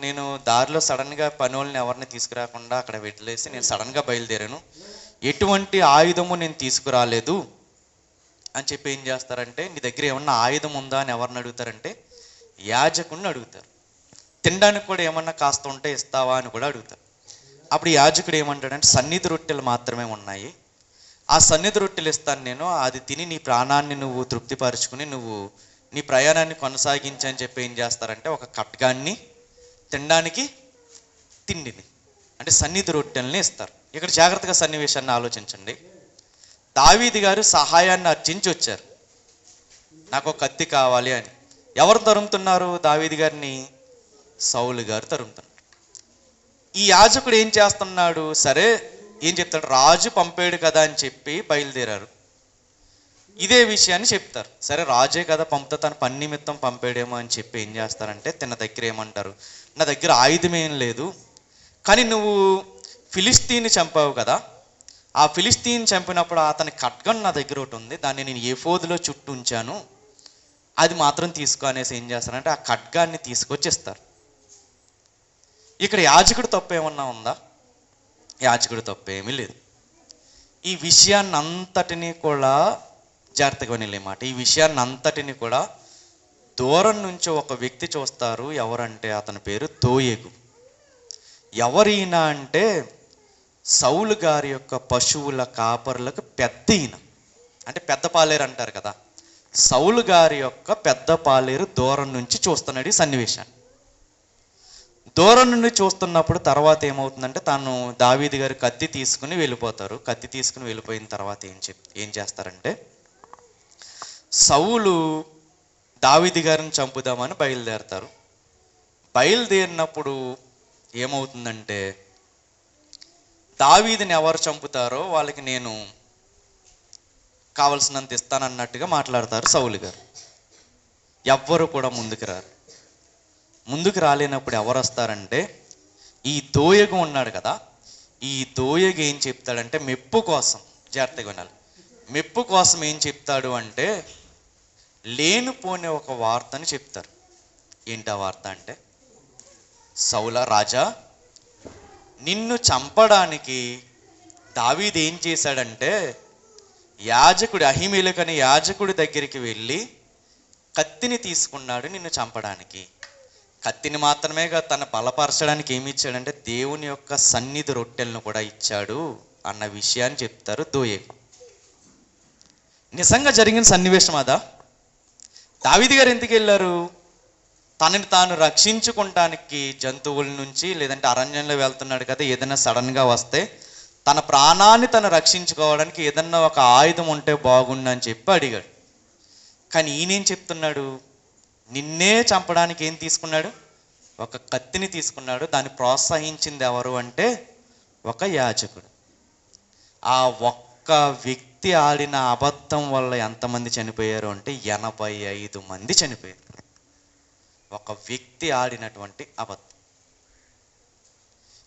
నేను దారిలో సడన్గా పని వాళ్ళని ఎవరిని తీసుకురాకుండా అక్కడ వదిలేసి నేను సడన్గా బయలుదేరాను, ఎటువంటి ఆయుధము నేను తీసుకురాలేదు అని చెప్పి ఏం చేస్తారంటే, నీ దగ్గర ఏమన్నా ఆయుధం ఉందా అని ఎవరిని అడుగుతారంటే యాజకుడిని అడుగుతారు. తినడానికి కూడా ఏమన్నా కాస్త ఉంటే ఇస్తావా అని కూడా అడుగుతారు. అప్పుడు యాజకుడు ఏమంటాడంటే, సన్నిధి రొట్టెలు మాత్రమే ఉన్నాయి, ఆ సన్నిధి రొట్టెలు ఇస్తాను నేను, అది తిని నీ ప్రాణాన్ని నువ్వు తృప్తిపరుచుకుని నువ్వు నీ ప్రయాణాన్ని కొనసాగించని చెప్పి ఏం చేస్తారంటే ఒక ఖడ్గాన్ని, తినడానికి తిండిని అంటే సన్నిధి రొట్టెల్ని ఇస్తారు. ఇక్కడ జాగ్రత్తగా సన్నివేశాన్ని ఆలోచించండి. దావీదు గారు సహాయాన్ని అర్జించి వచ్చారు, నాకు ఒక కత్తి కావాలి అని. ఎవరు తరుముతున్నారు దావీదు గారిని? సౌలు గారు తరుముతున్నారు. ఈ యాజకుడు ఏం చేస్తున్నాడు? సరే ఏం చెప్తాడు? రాజు పంపాడు కదా అని చెప్పి బయలుదేరారు. ఇదే విషయాన్ని చెప్తారు. సరే రాజే కదా పంపుతా, తన పని నిమిత్తం పంపాడేమో అని చెప్పి ఏం చేస్తారంటే తన దగ్గర ఏమంటారు, నా దగ్గర ఆయుధం ఏం లేదు, కానీ నువ్వు ఫిలిస్తీన్ని చంపావు కదా, ఆ ఫిలిస్తీన్ చంపినప్పుడు అతని ఖడ్గం నా దగ్గర ఒకటి ఉంది, దాన్ని నేను ఏఫోదులో చుట్టూ ఉంచాను, అది మాత్రం తీసుకో అనేసి ఏం చేస్తారంటే ఆ ఖడ్గాన్ని తీసుకొచ్చి ఇస్తారు. ఇక్కడ యాజకుడు తప్పు ఏమన్నా ఉందా? యాజకుడు తప్పు ఏమీ లేదు. ఈ విషయాన్ని అంతటినీ కూడా జాగ్రత్తగా వినలేమాట. ఈ విషయాన్ని అంతటిని కూడా దూరం నుంచి ఒక వ్యక్తి చూస్తారు. ఎవరంటే అతని పేరు దోయేగు. ఎవరైనా అంటే సౌలు గారి యొక్క పశువుల కాపరులకు పెద్ద ఈయన, అంటే పెద్ద పాలేరు అంటారు కదా, సౌలు గారి యొక్క పెద్ద పాలేరు దూరం నుంచి చూస్తున్నాడు ఈ సన్నివేశాన్ని. దూరం నుండి చూస్తున్నప్పుడు తర్వాత ఏమవుతుందంటే తను దావీదు గారి కత్తి తీసుకుని వెళ్ళిపోతారు. కత్తి తీసుకుని వెళ్ళిపోయిన తర్వాత ఏం చేస్తారంటే సౌలు దావీదు గారిని చంపుదామని బయలుదేరతారు. బయలుదేరినప్పుడు ఏమవుతుందంటే దావీదుని ఎవరు చంపుతారో వాళ్ళకి నేను కావలసినంత ఇస్తానన్నట్టుగా మాట్లాడతారు సౌలు గారు. ఎవ్వరు కూడా ముందుకు రారు. ముందుకు రాలేనప్పుడు ఎవరు వస్తారంటే ఈ దోయగు ఉన్నాడు కదా, ఈ దోయగు ఏం చెప్తాడంటే మెప్పు కోసం, జాగ్రత్తగా వినాలి, మెప్పు కోసం ఏం చెప్తాడు అంటే లేనిపోని ఒక వార్తని చెప్తారు. ఏంటి ఆ వార్త అంటే, సౌల రాజా, నిన్ను చంపడానికి దావీదు ఏం చేశాడంటే యాజకుడు అహిమేలెకు అనే యాజకుడి దగ్గరికి వెళ్ళి కత్తిని తీసుకున్నాడు నిన్ను చంపడానికి. కత్తిని మాత్రమే తన బలపరచడానికి ఏమి ఇచ్చాడంటే దేవుని యొక్క సన్నిధి రొట్టెలను కూడా ఇచ్చాడు అన్న విషయాన్ని చెప్తారు దోయేగు. నిజంగా జరిగిన సన్నివేశం అదా? దావీదు గారు ఎందుకు వెళ్ళారు? తనని తాను రక్షించుకోవటానికి జంతువుల నుంచి, లేదంటే అరణ్యంలో వెళ్తున్నాడు కదా, ఏదైనా సడన్గా వస్తే తన ప్రాణాన్ని తను రక్షించుకోవడానికి ఏదన్నా ఒక ఆయుధం ఉంటే బాగుండు అని చెప్పి అడిగాడు. కానీ ఈయనేం చెప్తున్నాడు? నిన్నే చంపడానికి ఏం తీసుకున్నాడు? ఒక కత్తిని తీసుకున్నాడు. దాన్ని ప్రోత్సహించింది ఎవరు అంటే ఒక యాజకుడు. ఆ ఒక్క వ్యక్తి ఆడిన అబద్ధం వల్ల ఎంతమంది చనిపోయారు అంటే 85 మంది చనిపోయారు. ఒక వ్యక్తి ఆడినటువంటి అబద్ధం.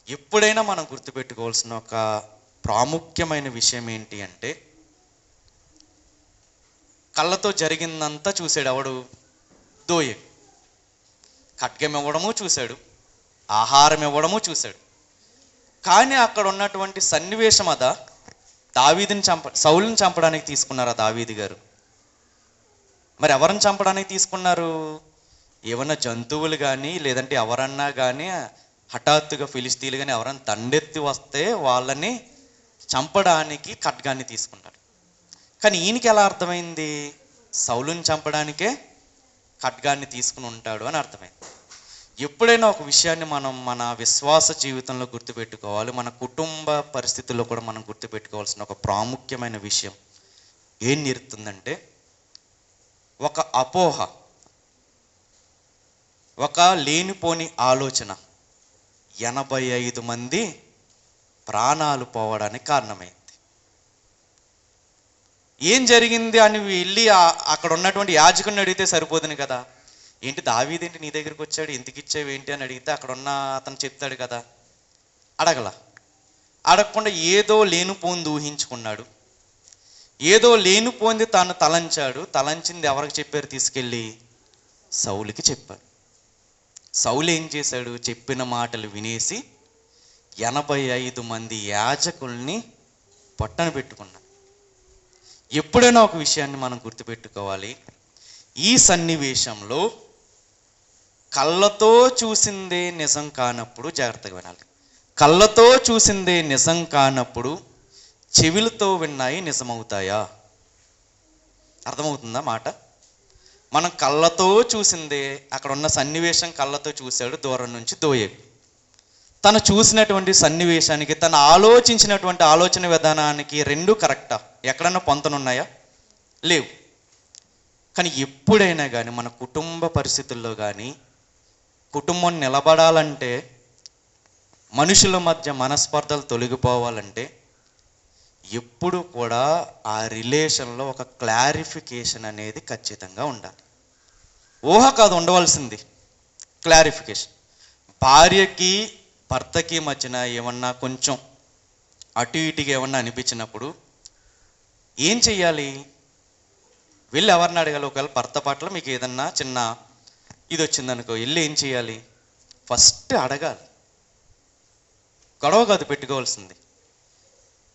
ఎప్పుడైనా మనం గుర్తుపెట్టుకోవాల్సిన ఒక ప్రాముఖ్యమైన విషయం ఏంటి అంటే కళ్ళతో జరిగిందంతా చూశాడు ఎవడు? దోయేగు. ఖడ్గం ఇవ్వడము చూశాడు, ఆహారం ఇవ్వడము చూశాడు. కానీ అక్కడ ఉన్నటువంటి సన్నివేశం అదా? సౌలుని చంపడానికి తీసుకున్నారా దావీదు గారు? మరి ఎవరిని చంపడానికి తీసుకున్నారు? ఏమన్నా జంతువులు కానీ, లేదంటే ఎవరన్నా కానీ హఠాత్తుగా ఫిలిస్తీన్లు కానీ ఎవరన్నా దండెత్తి వస్తే వాళ్ళని చంపడానికి ఖడ్గాన్ని తీసుకున్నాడు. కానీ ఈయనకి ఎలా అర్థమైంది? సౌలుని చంపడానికే ఖడ్గాన్ని తీసుకుని ఉంటాడు అని అర్థమైంది. ఎప్పుడైనా ఒక విషయాన్ని మనం మన విశ్వాస జీవితంలో గుర్తుపెట్టుకోవాలి, మన కుటుంబ పరిస్థితుల్లో కూడా మనం గుర్తుపెట్టుకోవాల్సిన ఒక ప్రాముఖ్యమైన విషయం ఏం నేర్పుతుందంటే ఒక అపోహ, ఒక లేనిపోని ఆలోచన 85 మంది ప్రాణాలు పోవడానికి కారణమైంది. ఏం జరిగింది అని వెళ్ళి అక్కడ ఉన్నటువంటి యాజకుడిని అడిగితే సరిపోతుంది కదా. ఏంటి దావీదు ఏంటి నీ దగ్గరికి వచ్చాడు, ఎందుకు ఇచ్చావు ఏంటి అని అడిగితే అక్కడ ఉన్న అతను చెప్తాడు కదా. అడగకుండా ఏదో లేనిపోంది ఊహించుకున్నాడు, ఏదో లేనిపోంది తాను తలంచాడు. తలంచింది ఎవరికి చెప్పారు? తీసుకెళ్ళి సౌలుకి చెప్పాడు. సౌలు ఏం చేశాడు? చెప్పిన మాటలు వినేసి 85 మంది యాజకుల్ని పట్టణ పెట్టుకున్నాడు. ఎప్పుడైనా ఒక విషయాన్ని మనం గుర్తుపెట్టుకోవాలి, ఈ సన్నివేశంలో కళ్ళతో చూసిందే నిజం కానప్పుడు, జాగ్రత్తగా వినాలి, కళ్ళతో చూసిందే నిజం కానప్పుడు చెవులతో విన్నాయి నిజమవుతాయా? అర్థమవుతుందా మాట? మనం కళ్ళతో చూసిందే, అక్కడ ఉన్న సన్నివేశం కళ్ళతో చూశాడు, దూరం నుంచి దోయేడు. తను చూసినటువంటి సన్నివేశానికి, తను ఆలోచించినటువంటి ఆలోచన విధానానికి రెండు కరెక్టా? ఎక్కడన్నా పొంతనున్నాయా? లేవు. కానీ ఎప్పుడైనా కానీ మన కుటుంబ పరిస్థితుల్లో కానీ, కుటుంబం నిలబడాలంటే, మనుషుల మధ్య మనస్పర్ధలు తొలగిపోవాలంటే, ఎప్పుడు కూడా ఆ రిలేషన్లో ఒక క్లారిఫికేషన్ అనేది ఖచ్చితంగా ఉండాలి. ఊహ కాదు ఉండవలసింది, క్లారిఫికేషన్. భార్యకి భర్తకి మధ్యన ఏమన్నా కొంచెం అటు ఇటుగా ఏమన్నా అనిపించినప్పుడు ఏం చెయ్యాలి? వెళ్ళి ఎవరిని అడగాలి? ఒకవేళ భర్త పట్ల మీకు ఏదన్నా చిన్న ఇది వచ్చిందనుకో, వెళ్ళి ఏం చేయాలి? ఫస్ట్ అడగాలి. గొడవ కాదు పెట్టుకోవాల్సింది.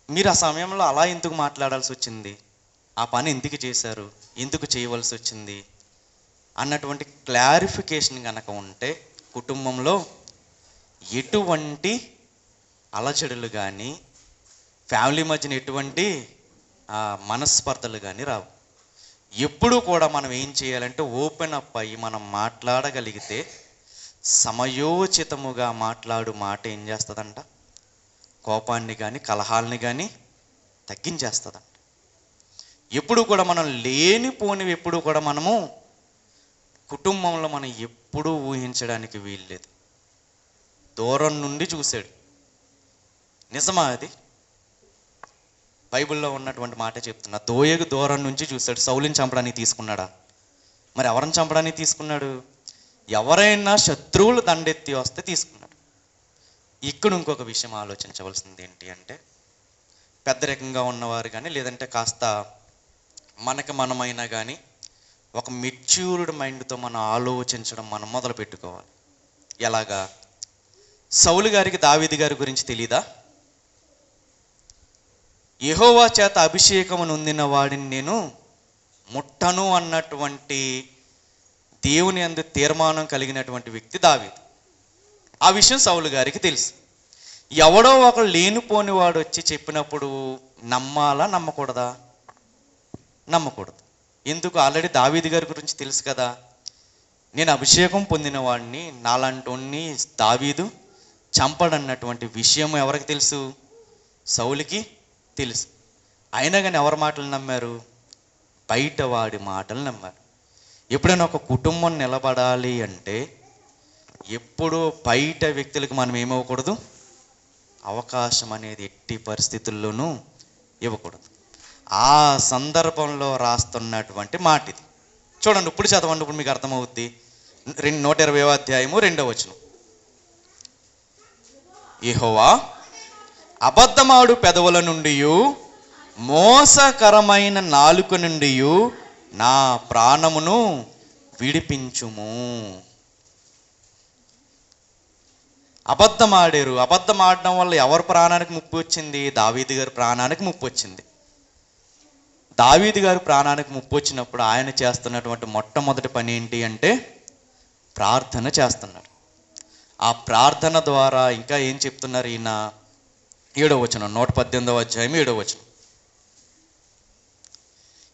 మీరు ఆ సమయంలో అలా ఎందుకు మాట్లాడాల్సి వచ్చింది, ఆ పని ఎందుకు చేశారు, ఎందుకు చేయవలసి వచ్చింది అన్నటువంటి క్లారిఫికేషన్ కనుక ఉంటే కుటుంబంలో ఎటువంటి అలజడులు కానీ, ఫ్యామిలీ మధ్యన ఎటువంటి మనస్పర్ధలు కానీ రావు. ఎప్పుడు కూడా మనం ఏం చేయాలంటే ఓపెన్ అప్ అయ్యి మనం మాట్లాడగలిగితే, సమయోచితముగా మాట్లాడు మాట ఏం చేస్తుందంట? కోపాన్ని కానీ కలహాలని కానీ తగ్గించేస్తుందంట. ఎప్పుడు కూడా మనం లేనిపోనివి ఎప్పుడు కూడా మనము కుటుంబంలో మనం ఎప్పుడూ ఊహించడానికి వీల్లేదు. దూరం నుండి చూశాడు, నిజమా అది? బైబిల్లో ఉన్నటువంటి మాట చెప్తున్నా. దోయేగు దూరం నుంచి చూశాడు. సౌలుని చంపడానికి తీసుకున్నాడా? మరి ఎవరిని చంపడానికి తీసుకున్నాడు? ఎవరైనా శత్రువులు దండెత్తి వస్తే తీసుకున్నాడు. ఇక్కడ ఇంకొక విషయం ఆలోచించవలసింది ఏంటి అంటే, పెద్దరికంగా ఉన్నవారు కానీ, లేదంటే కాస్త మనమైనా కానీ ఒక మెచ్యూర్డ్ మైండ్తో మనం ఆలోచించడం మనం మొదలు పెట్టుకోవాలి. ఎలాగా? సౌలు గారికి దావీదు గారి గురించి తెలీదా? యెహోవా చేత అభిషేకము నొందిన వాడిని నేను ముట్టను అన్నటువంటి దేవుని యందు తీర్మానం కలిగినటువంటి వ్యక్తి దావీదు. ఆ విషయం సౌలు గారికి తెలుసు. ఎవడో ఒకడు లేనిపోని వాడు వచ్చి చెప్పినప్పుడు నమ్మాలా నమ్మకూడదా? నమ్మకూడదు. ఎందుకు? ఆల్రెడీ దావీదు గారి గురించి తెలుసు కదా. నేను అభిషేకం పొందిన వాడిని, నాలాంటి దావీదు చంపడన్నటువంటి విషయం ఎవరికి తెలుసు? సౌలుకి తెలుసు. అయినా కానీ ఎవరి మాటలు నమ్మారు? బయట వాడి మాటలు నమ్మారు. ఎప్పుడైనా ఒక కుటుంబం నిలబడాలి అంటే ఎప్పుడూ బయట వ్యక్తులకు మనం ఏమవ్వకూడదు, అవకాశం అనేది ఎట్టి పరిస్థితుల్లోనూ ఇవ్వకూడదు. ఆ సందర్భంలో రాస్తున్నటువంటి మాట ఇది. చూడండి, ఇప్పుడు చదవండి, ఇప్పుడు మీకు అర్థమవుద్ది. 120వ అధ్యాయము 2వ వచనం. యెహోవా అబద్ధమాడు పెదవుల నుండి, మోసకరమైన నాలుక నుండి నా ప్రాణమును విడిపించుము. అబద్ధమాడారు. అబద్ధం ఆడడం వల్ల ఎవరి ప్రాణానికి ముప్పు వచ్చింది? దావీదు గారి ప్రాణానికి ముప్పు వచ్చింది. దావీదు గారి ప్రాణానికి ముప్పు వచ్చినప్పుడు ఆయన చేస్తున్నటువంటి మొట్టమొదటి పని ఏంటి అంటే ప్రార్థన చేస్తున్నారు. ఆ ప్రార్థన ద్వారా ఇంకా ఏం చెప్తున్నారు ఈయన? 7వ వచనం, 118వ అధ్యాయం 7వ వచనం.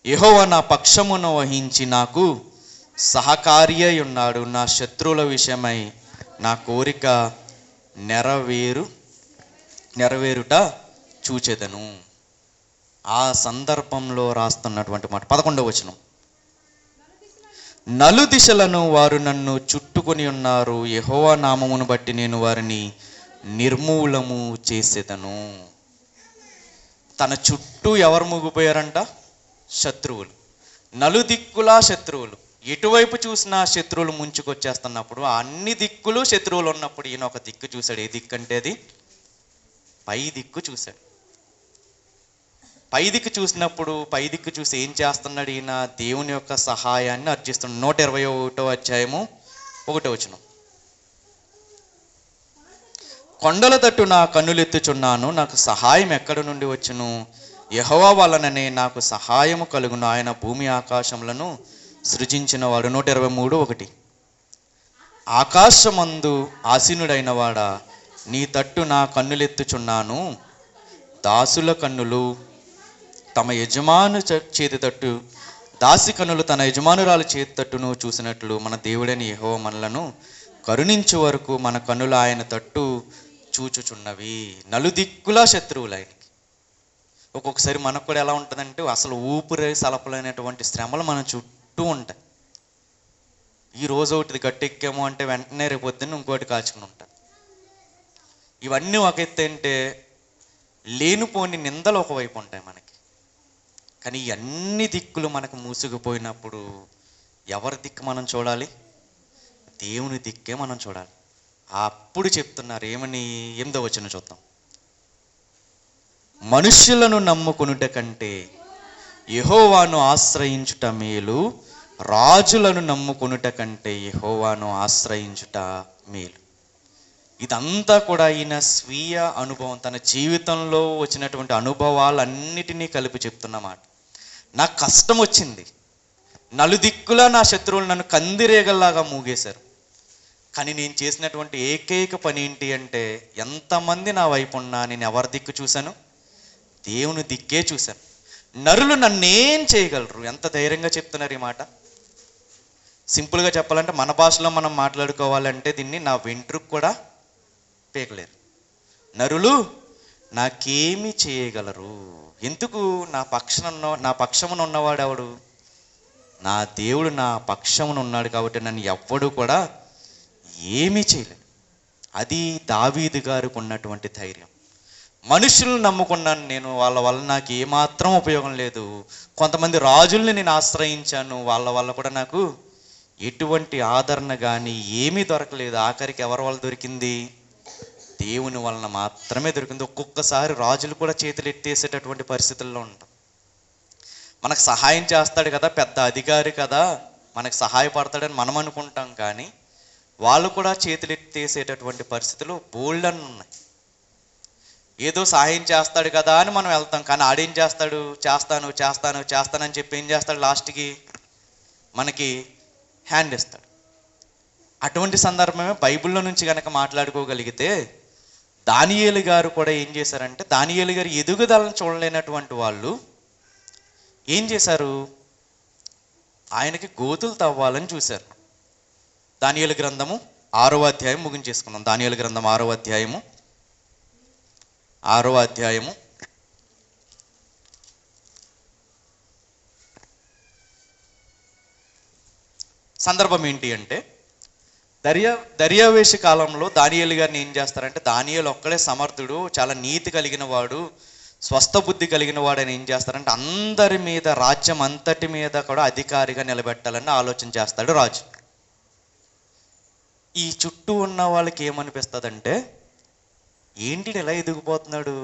యెహోవా నా పక్షమును వహించి నాకు సహకారి అయి ఉన్నాడు. నా శత్రువుల విషయమై నా కోరిక నెరవేరుట చూచెదను. ఆ సందర్భంలో రాస్తున్నటువంటి మాట 11వ వచనం. నలుదిశలను వారు నన్ను చుట్టుకొని ఉన్నారు, యెహోవా నామమును బట్టి నేను వారిని నిర్మూలము చేసేదను. తన చుట్టూ ఎవరు మూగిపోయారంట? శత్రువులు. నలుదిక్కులా శత్రువులు. ఎటువైపు చూసినా శత్రువులు ముంచుకొచ్చేస్తున్నప్పుడు, అన్ని దిక్కులు శత్రువులు ఉన్నప్పుడు ఈయన ఒక దిక్కు చూశాడు. ఏ దిక్కు అంటే అది పై దిక్కు చూశాడు. పై దిక్కు చూసినప్పుడు పై దిక్కు చూసి ఏం చేస్తున్నాడు ఈయన? దేవుని యొక్క సహాయాన్ని అర్జిస్తున్నాడు. 121వ అధ్యాయము 1వ వచనం. కొండల తట్టు నా కన్నులెత్తుచున్నాను, నాకు సహాయం ఎక్కడి నుండి వచ్చును? యెహోవా వలననే నాకు సహాయము కలుగును. ఆయన భూమి ఆకాశములను సృజించిన వాడు. 123:1. ఆకాశమందు ఆసీనుడైన వాడా, నీ తట్టు నా కన్నులెత్తుచున్నాను. దాసుల కన్నులు తమ యజమాను చేతి తట్టు, దాసి కన్నులు తన యజమానురాలు చేతి తట్టును చూసినట్లు మన దేవుడైన యెహోవా మనలను కరుణించు వరకు మన కన్నులు ఆయన తట్టు చూచుచున్నవి. నలుదిక్కులా శత్రువులు ఆయనకి. ఒక్కొక్కసారి మనకు కూడా ఎలా ఉంటుందంటే, అసలు ఊపిరి సలపలేనటువంటి శ్రమలు మన చుట్టూ ఉంటాయి. ఈ రోజు ఒకటి గట్టెక్కాము అంటే వెంటనే రేపు పొద్దున్న ఇంకోటి కాల్చుకుని ఉంటాయి. ఇవన్నీ ఒక ఎత్తు అంటే, లేనిపోని నిందలు ఒకవైపు ఉంటాయి మనకి. కానీ ఈ అన్ని దిక్కులు మనకు మూసుకుపోయినప్పుడు ఎవరి దిక్కు మనం చూడాలి? దేవుని దిక్కే మనం చూడాలి. అప్పుడు చెప్తున్నారు ఏమని, 8వ వచనం చూద్దాం. మనుష్యులను నమ్ముకొనుట కంటే యెహోవాను ఆశ్రయించుట మేలు, రాజులను నమ్ముకొనుట కంటే యెహోవాను ఆశ్రయించుట మేలు. ఇదంతా కూడా ఈయన స్వీయ అనుభవం, తన జీవితంలో వచ్చినటువంటి అనుభవాలన్నిటినీ కలిపి చెప్తున్నమాట. నాకు కష్టం వచ్చింది, నలుదిక్కులా నా శత్రువులు నన్ను కందిరేగల్లాగా మూగేశారు. కానీ నేను చేసినటువంటి ఏకైక పని ఏంటి అంటే, ఎంతమంది నా వైపు ఉన్నా నేను ఎవరి దిక్కు చూశాను? దేవుని దిక్కే చూశాను. నరులు నన్నేం చేయగలరు? ఎంత ధైర్యంగా చెప్తున్నారు ఈ మాట. సింపుల్గా చెప్పాలంటే, మన భాషలో మనం మాట్లాడుకోవాలంటే దీన్ని నా వెంట్రుకు కూడా పీకలేరు. నరులు నాకేమి చేయగలరు? ఎందుకు? నా పక్షమున ఉన్నవాడు ఎవడు? నా దేవుడు నా పక్షమున ఉన్నాడు కాబట్టి నన్ను ఎవ్వడు కూడా ఏమీ చేయలేడు. అది దావీదు గారికి ఉన్నటువంటి ధైర్యం. మనుషులను నమ్ముకున్నాను నేను, వాళ్ళ వల్ల నాకు ఏమాత్రం ఉపయోగం లేదు. కొంతమంది రాజుల్ని నేను ఆశ్రయించాను, వాళ్ళ వల్ల కూడా నాకు ఎటువంటి ఆదరణ కానీ ఏమీ దొరకలేదు. ఆఖరికి ఎవరి వల్ల దొరికింది? దేవుని వలన మాత్రమే దొరికింది. ఒక్కొక్కసారి రాజులు కూడా చేతులు ఎత్తేసేటటువంటి పరిస్థితుల్లో ఉంటాం. మనకు సహాయం చేస్తాడు కదా, పెద్ద అధికారి కదా, మనకు సహాయపడతాడని మనం అనుకుంటాం. కానీ వాళ్ళు కూడా చేతులు ఎత్తేసేటటువంటి పరిస్థితులు బోల్డన్ ఉన్నాయి. ఏదో సహాయం చేస్తాడు కదా అని మనం వెళ్తాం, కానీ ఆడేం చేస్తాడు? చేస్తానని చెప్పి ఏం చేస్తాడు? లాస్ట్కి మనకి హ్యాండ్ ఇస్తాడు. అటువంటి సందర్భమే బైబిల్లో నుంచి కనుక మాట్లాడుకోగలిగితే, దానియేలు గారు కూడా ఏం చేశారంటే, దానియేలు గారు ఎదుగుదలను చూడలేనటువంటి వాళ్ళు ఏం చేశారు? ఆయనకి గోతులు తవ్వాలని చూశారు. దానియేలు గ్రంథము 6వ అధ్యాయం ముగించేసుకుందాం. దానియేలు గ్రంథం 6వ అధ్యాయము సందర్భం ఏంటి అంటే, దర్యావేష కాలంలో దానియేలు గారిని ఏం చేస్తారంటే, దానియేలు ఒక్కడే సమర్థుడు, చాలా నీతి కలిగిన వాడు, స్వస్థ బుద్ధి కలిగిన వాడు అని ఏం చేస్తారంటే, అందరి మీద, రాజ్యం అంతటి మీద కూడా అధికారిగా నిలబెట్టాలని ఆలోచన చేస్తాడు రాజు. ఈ చుట్టూ ఉన్న వాళ్ళకి ఏమనిపిస్తుందంటే, ఏంటి ఇలా ఎదిగిపోతున్నాడు,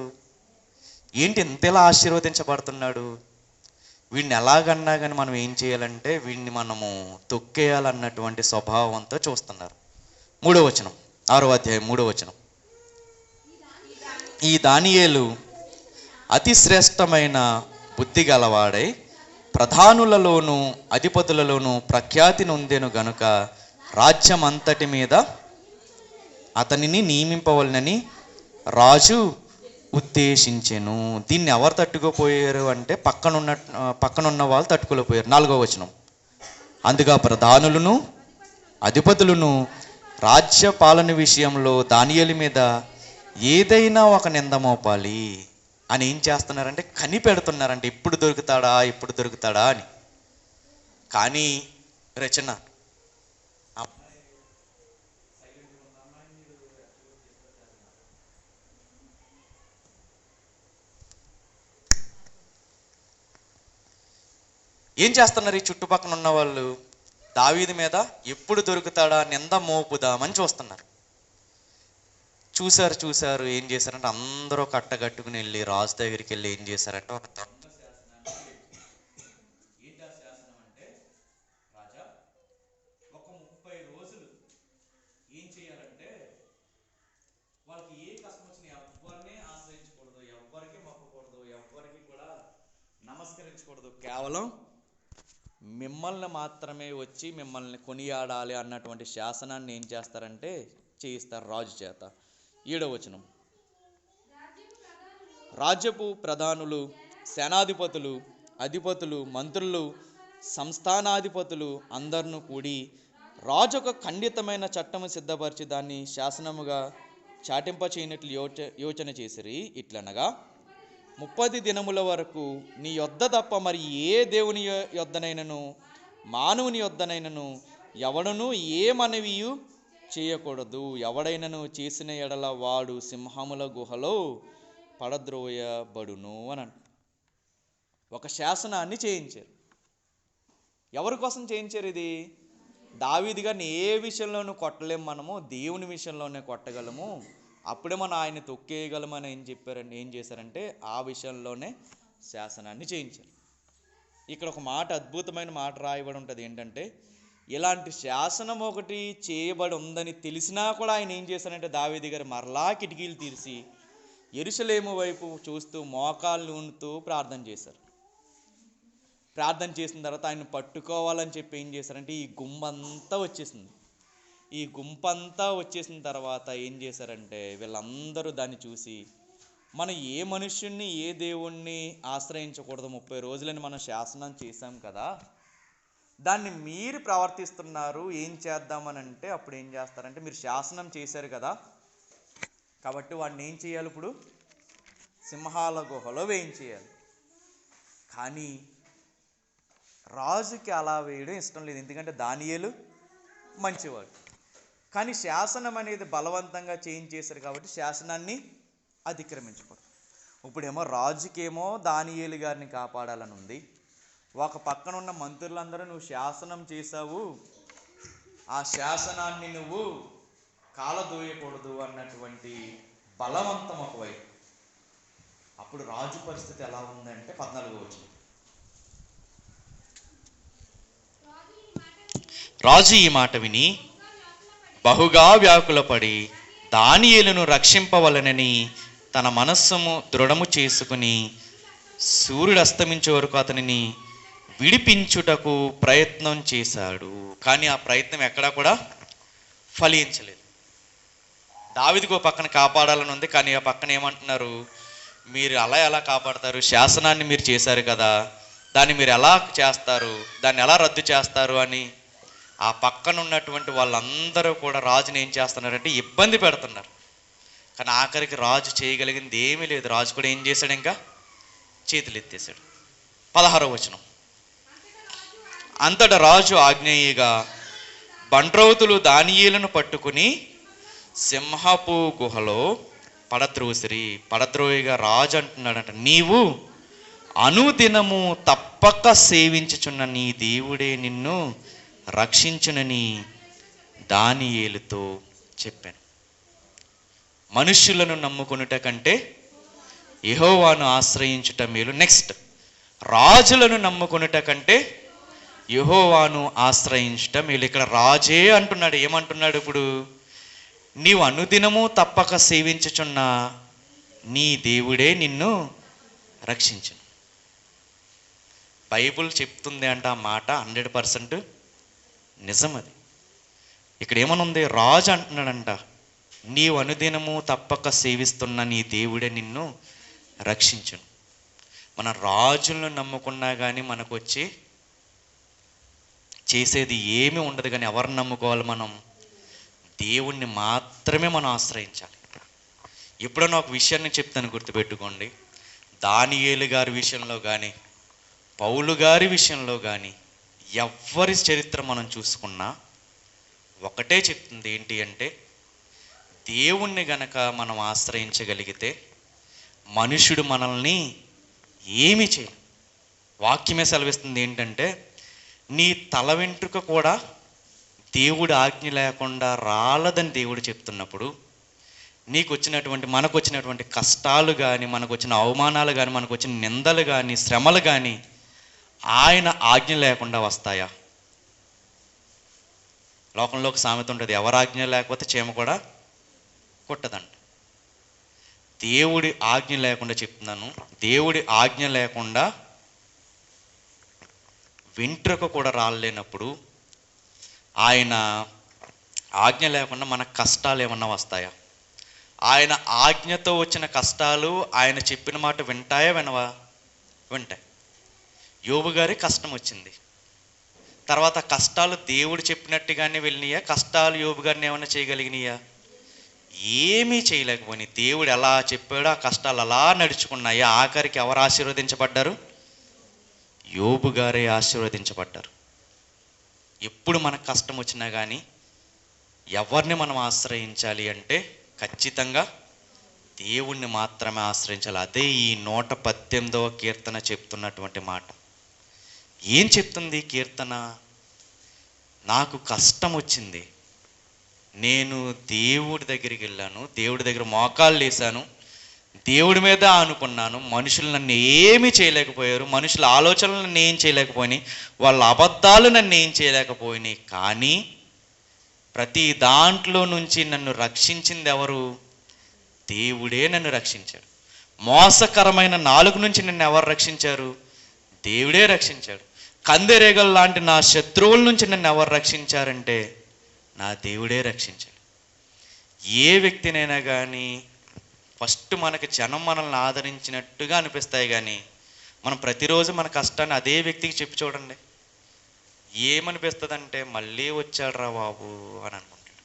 ఏంటి ఇంతలా ఆశీర్వదించబడుతున్నాడు, వీడిని ఎలాగన్నా కానీ మనం ఏం చేయాలంటే వీడిని మనము తొక్కేయాలన్నటువంటి స్వభావంతో చూస్తున్నారు. 3వ వచనం, 6వ అధ్యాయం 3వ వచనం. ఈ దానియేలు అతి శ్రేష్టమైన బుద్ధి గలవాడై ప్రధానులలోను అధిపతులలోను ప్రఖ్యాతి నొందెను గనుక రాజ్యం అంతటి మీద అతనిని నియమింపవలనని రాజు ఉద్దేశించెను. దీన్ని ఎవరు తట్టుకోపోయారు అంటే, పక్కనున్న వాళ్ళు తట్టుకోలేకపోయారు. 4వ వచనం. అందుగా ప్రధానులను అధిపతులను రాజ్య పాలన విషయంలో దానియేలు మీద ఏదైనా ఒక నింద మోపాలి అని ఏం చేస్తున్నారంటే, కనిపెడుతున్నారంటే ఎప్పుడు దొరుకుతాడా అని. కానీ రచన ఏం చేస్తున్నారు? ఈ చుట్టుపక్కల ఉన్న వాళ్ళు దావీదు మీద ఎప్పుడు దొరుకుతాడా నింద మోపుదామని చూస్తున్నారు. చూశారు ఏం చేశారంటే, అందరూ కట్టగట్టుకుని వెళ్ళి రాజు దగ్గరికి వెళ్ళి ఏం చేశారంటే, ఒక దొంగ శాసనాన్ని ఏంటి ఆ శాసనం అంటే, రాజా ఒక 30 రోజులు ఏం చేయాలంటే, వాళ్ళకి ఏ కష్టం వచ్చినా ఎవరిని ఆశ్రయించకూడదు, ఎవ్వరికి మొక్కకూడదు, ఎవ్వరికి కూడా నమస్కరించకూడదు, కేవలం మిమ్మల్ని మాత్రమే వచ్చి మిమ్మల్ని కొనియాడాలి అన్నటువంటి శాసనాన్ని ఏం చేస్తారంటే చేయిస్తారు రాజు చేత. 7వ వచనం, రాజ్యపు ప్రధానులు, సేనాధిపతులు, అధిపతులు, మంత్రులు, సంస్థానాధిపతులు అందరినూ కూడి రాజు ఒక ఖండితమైన చట్టము సిద్ధపరిచి దాన్ని శాసనముగా చాటింప చేయనట్లు యోచన చేసిరి. ఇట్లనగా 30 దినముల వరకు నీ యొద్ద తప్ప మరి ఏ దేవుని యొద్దనైనను మానవుని యొద్దనైనను ఎవడనూ ఏ మనవియు చేయకూడదు. ఎవడైనను చేసిన ఎడల వాడు సింహముల గుహలో పడద్రోయబడును అని ఒక శాసనాన్ని చేయించారు. ఎవరి కోసం చేయించారు ఇది? దావీదు గారిని ఏ విషయంలోనూ కొట్టలేము, మనము దేవుని విషయంలోనే కొట్టగలము, అప్పుడే మనం ఆయన తొక్కేయగలమని ఏం చేశారంటే ఆ విషయంలోనే శాసనాన్ని చేయించారు. ఇక్కడ ఒక మాట, అద్భుతమైన మాట రాయబడి ఉంటుంది. ఏంటంటే, ఇలాంటి శాసనం ఒకటి చేయబడి ఉందని తెలిసినా కూడా ఆయన ఏం చేశారంటే దావీదు గారు మరలా కిటికీలు తీసి యెరూషలేము వైపు చూస్తూ మోకాళ్ళు ఉంటూ ప్రార్థన చేశారు. ప్రార్థన చేసిన తర్వాత ఆయన పట్టుకోవాలని చెప్పి ఏం చేశారంటే ఈ గుంపంతా వచ్చేసింది. ఈ గుంపంతా వచ్చేసిన తర్వాత ఏం చేశారంటే వీళ్ళందరూ దాన్ని చూసి, మనం ఏ మనుష్యుణ్ణి ఏ దేవుణ్ణి ఆశ్రయించకూడదు, 30 రోజులని మనం శాసనం చేశాం కదా, దాన్ని మీరు ప్రవర్తిస్తున్నారు, ఏం చేద్దామని అంటే అప్పుడు ఏం చేస్తారంటే, మీరు శాసనం చేశారు కదా కాబట్టి వాడిని ఏం చేయాలి, ఇప్పుడు సింహాల గుహలో వేయించేయాలి. కానీ రాజుకి అలా వేయడం ఇష్టం లేదు, ఎందుకంటే దానియేలు మంచివాడు. కానీ శాసనం అనేది బలవంతంగా చేంజ్ చేశారు కాబట్టి శాసనాన్ని అతిక్రమించకూడదు. ఇప్పుడేమో రాజుకేమో దానియేలు గారిని కాపాడాలని ఉంది, ఒక పక్కన ఉన్న మంత్రులందరూ నువ్వు శాసనం చేశావు, ఆ శాసనాన్ని నువ్వు కాలదోయకూడదు అన్నటువంటి బలవంతం ఒకవైపు. అప్పుడు రాజు పరిస్థితి ఎలా ఉందంటే 14వ వచనం, రాజు ఈ మాట విని బహుగా వ్యాకులపడి దానియేలును రక్షింపవలనని తన మనస్సును దృఢము చేసుకుని సూర్యుడు అస్తమించే వరకు అతనిని విడిపించుటకు ప్రయత్నం చేశాడు. కానీ ఆ ప్రయత్నం ఎక్కడా కూడా ఫలించలేదు. దావీదుకు పక్కన కాపాడాలని ఉంది, కానీ ఆ పక్కన ఏమంటున్నారు, మీరు అలా ఎలా కాపాడతారు, శాసనాన్ని మీరు చేశారు కదా, దాన్ని మీరు ఎలా చేస్తారు, దాన్ని ఎలా రద్దు చేస్తారు అని ఆ పక్కన ఉన్నటువంటి వాళ్ళందరూ కూడా రాజుని ఏం చేస్తున్నారంటే ఇబ్బంది పెడుతున్నారు. కానీ ఆఖరికి రాజు చేయగలిగింది ఏమీ లేదు. రాజు కూడా ఏం చేశాడు, ఇంకా చేతులు ఎత్తేసాడు. 16వ వచనం, అంతటా రాజు ఆజ్ఞేయగా బంట్రౌతులు దానియేలును పట్టుకుని సింహపు గుహలో పడద్రోయిగా రాజు అంటున్నాడంట, నీవు అనుదినము తప్పక సేవించుచున్న నీ దేవుడే నిన్ను రక్షించునని దానియేలుతో చెప్పాను. మనుష్యులను నమ్ముకొనుట కంటే యెహోవాను ఆశ్రయించుట మేలు. నెక్స్ట్, రాజులను నమ్ముకొనుట కంటే యెహోవాను ఆశ్రయించుట మేలు. ఇక్కడ రాజే అంటున్నాడు. ఏమంటున్నాడు ఇప్పుడు, నీవు అనుదినము తప్పక సేవించుచున్న నీ దేవుడే నిన్ను రక్షించును. బైబుల్ చెప్తుంది అంట ఆ మాట 100% నిజం. అది ఇక్కడ ఏమనుంది, రాజు అంటున్నాడంట, నీవు అనుదినము తప్పక సేవిస్తున్న నీ దేవుడే నిన్ను రక్షించును. మన రాజులను నమ్ముకున్నా కానీ మనకు వచ్చి చేసేది ఏమీ ఉండదు. కానీ ఎవరిని నమ్ముకోవాలి, మనం దేవుణ్ణి మాత్రమే మనం ఆశ్రయించాలి. ఎప్పుడన్నా ఒక విషయాన్ని చెప్తాను, గుర్తుపెట్టుకోండి. దానియేలు గారి విషయంలో కానీ పౌలు గారి విషయంలో కానీ ఎవ్వరి చరిత్ర మనం చూసుకున్నా ఒకటే చెప్తుంది, ఏంటి అంటే దేవుణ్ణి గనక మనం ఆశ్రయించగలిగితే మనుషుడు మనల్ని ఏమీ చేయడు. వాక్యమే సెలవిస్తుంది ఏంటంటే, నీ తల వెంట్రుక కూడా దేవుడి ఆజ్ఞ లేకుండా రాలదని దేవుడు చెప్తున్నప్పుడు, మనకు వచ్చినటువంటి కష్టాలు కానీ, మనకు వచ్చిన అవమానాలు కానీ, మనకు వచ్చిన నిందలు కానీ, శ్రమలు కానీ ఆయన ఆజ్ఞ లేకుండా వస్తాయా? లోకంలో ఒక సామెత ఉంటుంది, ఎవరి ఆజ్ఞ లేకపోతే చీమ కూడా కుట్టదంట. దేవుడి ఆజ్ఞ లేకుండా చెప్తున్నాను, దేవుడి ఆజ్ఞ లేకుండా వెంట్రుక కూడా రాలేనప్పుడు ఆయన ఆజ్ఞ లేకుండా మనకు కష్టాలు ఏమన్నా వస్తాయా? ఆయన ఆజ్ఞతో వచ్చిన కష్టాలు ఆయన చెప్పిన మాట వింటాయా వినవా? వింటాయి. యోబు గారి కష్టం వచ్చింది, తర్వాత కష్టాలు దేవుడు చెప్పినట్టుగానే వెళ్ళినాయా? కష్టాలు యోబు గారిని ఏమైనా చేయగలిగినాయా? ఏమీ చేయలేకపోయినాయి. దేవుడు ఎలా చెప్పాడో ఆ కష్టాలు అలా నడుచుకున్నాయి. ఆఖరికి ఎవరు ఆశీర్వదించబడ్డారు? యోబు గారే ఆశీర్వదించబడ్డారు. ఎప్పుడు మనకు కష్టం వచ్చినా కానీ ఎవరిని మనం ఆశ్రయించాలి అంటే ఖచ్చితంగా దేవుణ్ణి మాత్రమే ఆశ్రయించాలి. అదే ఈ 118వ కీర్తన చెప్తున్నటువంటి మాట. ఏం చెప్తుంది కీర్తన? నాకు కష్టం వచ్చింది, నేను దేవుడి దగ్గరికి వెళ్ళాను, దేవుడి దగ్గర మోకాళ్ళు వేశాను, దేవుడి మీద ఆనుకున్నాను. మనుషులు నన్ను ఏమీ చేయలేకపోయారు, మనుషుల ఆలోచనలు నన్ను ఏం చేయలేకపోయినాయి, వాళ్ళ అబద్ధాలు నన్ను ఏం చేయలేకపోయినాయి. కానీ ప్రతి దాంట్లో నుంచి నన్ను రక్షించింది ఎవరు? దేవుడే నన్ను రక్షించాడు. మోసకరమైన నాలుగు నుంచి నన్ను ఎవరు రక్షించారు? దేవుడే రక్షించాడు. కందిరేగలు లాంటి నా శత్రువుల నుంచి నన్ను ఎవరు రక్షించారంటే నా దేవుడే రక్షించాడు. ఏ వ్యక్తినైనా కానీ ఫస్ట్ మనకి జనం మనల్ని ఆదరించినట్టుగా అనిపిస్తాయి, కానీ మనం ప్రతిరోజు మన కష్టాన్ని అదే వ్యక్తికి చెప్పి చూడండి, ఏమనిపిస్తుందంటే మళ్ళీ వచ్చాడురా బాబు అని అనుకుంటాడు.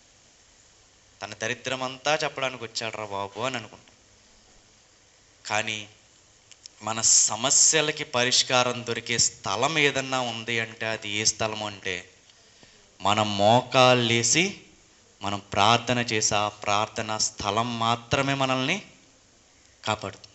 తన దరిద్రం అంతా చెప్పడానికి వచ్చాడురా బాబు అని అనుకుంటాడు. కానీ మన సమస్యలకి పరిష్కారం దొరికే స్థలం ఏదన్నా ఉంది అంటే అది ఏ స్థలం అంటే మనం మోకాళ్ళేసి మనం ప్రార్థన చేసే ఆ ప్రార్థన స్థలం మాత్రమే మనల్ని కాపాడుతుంది.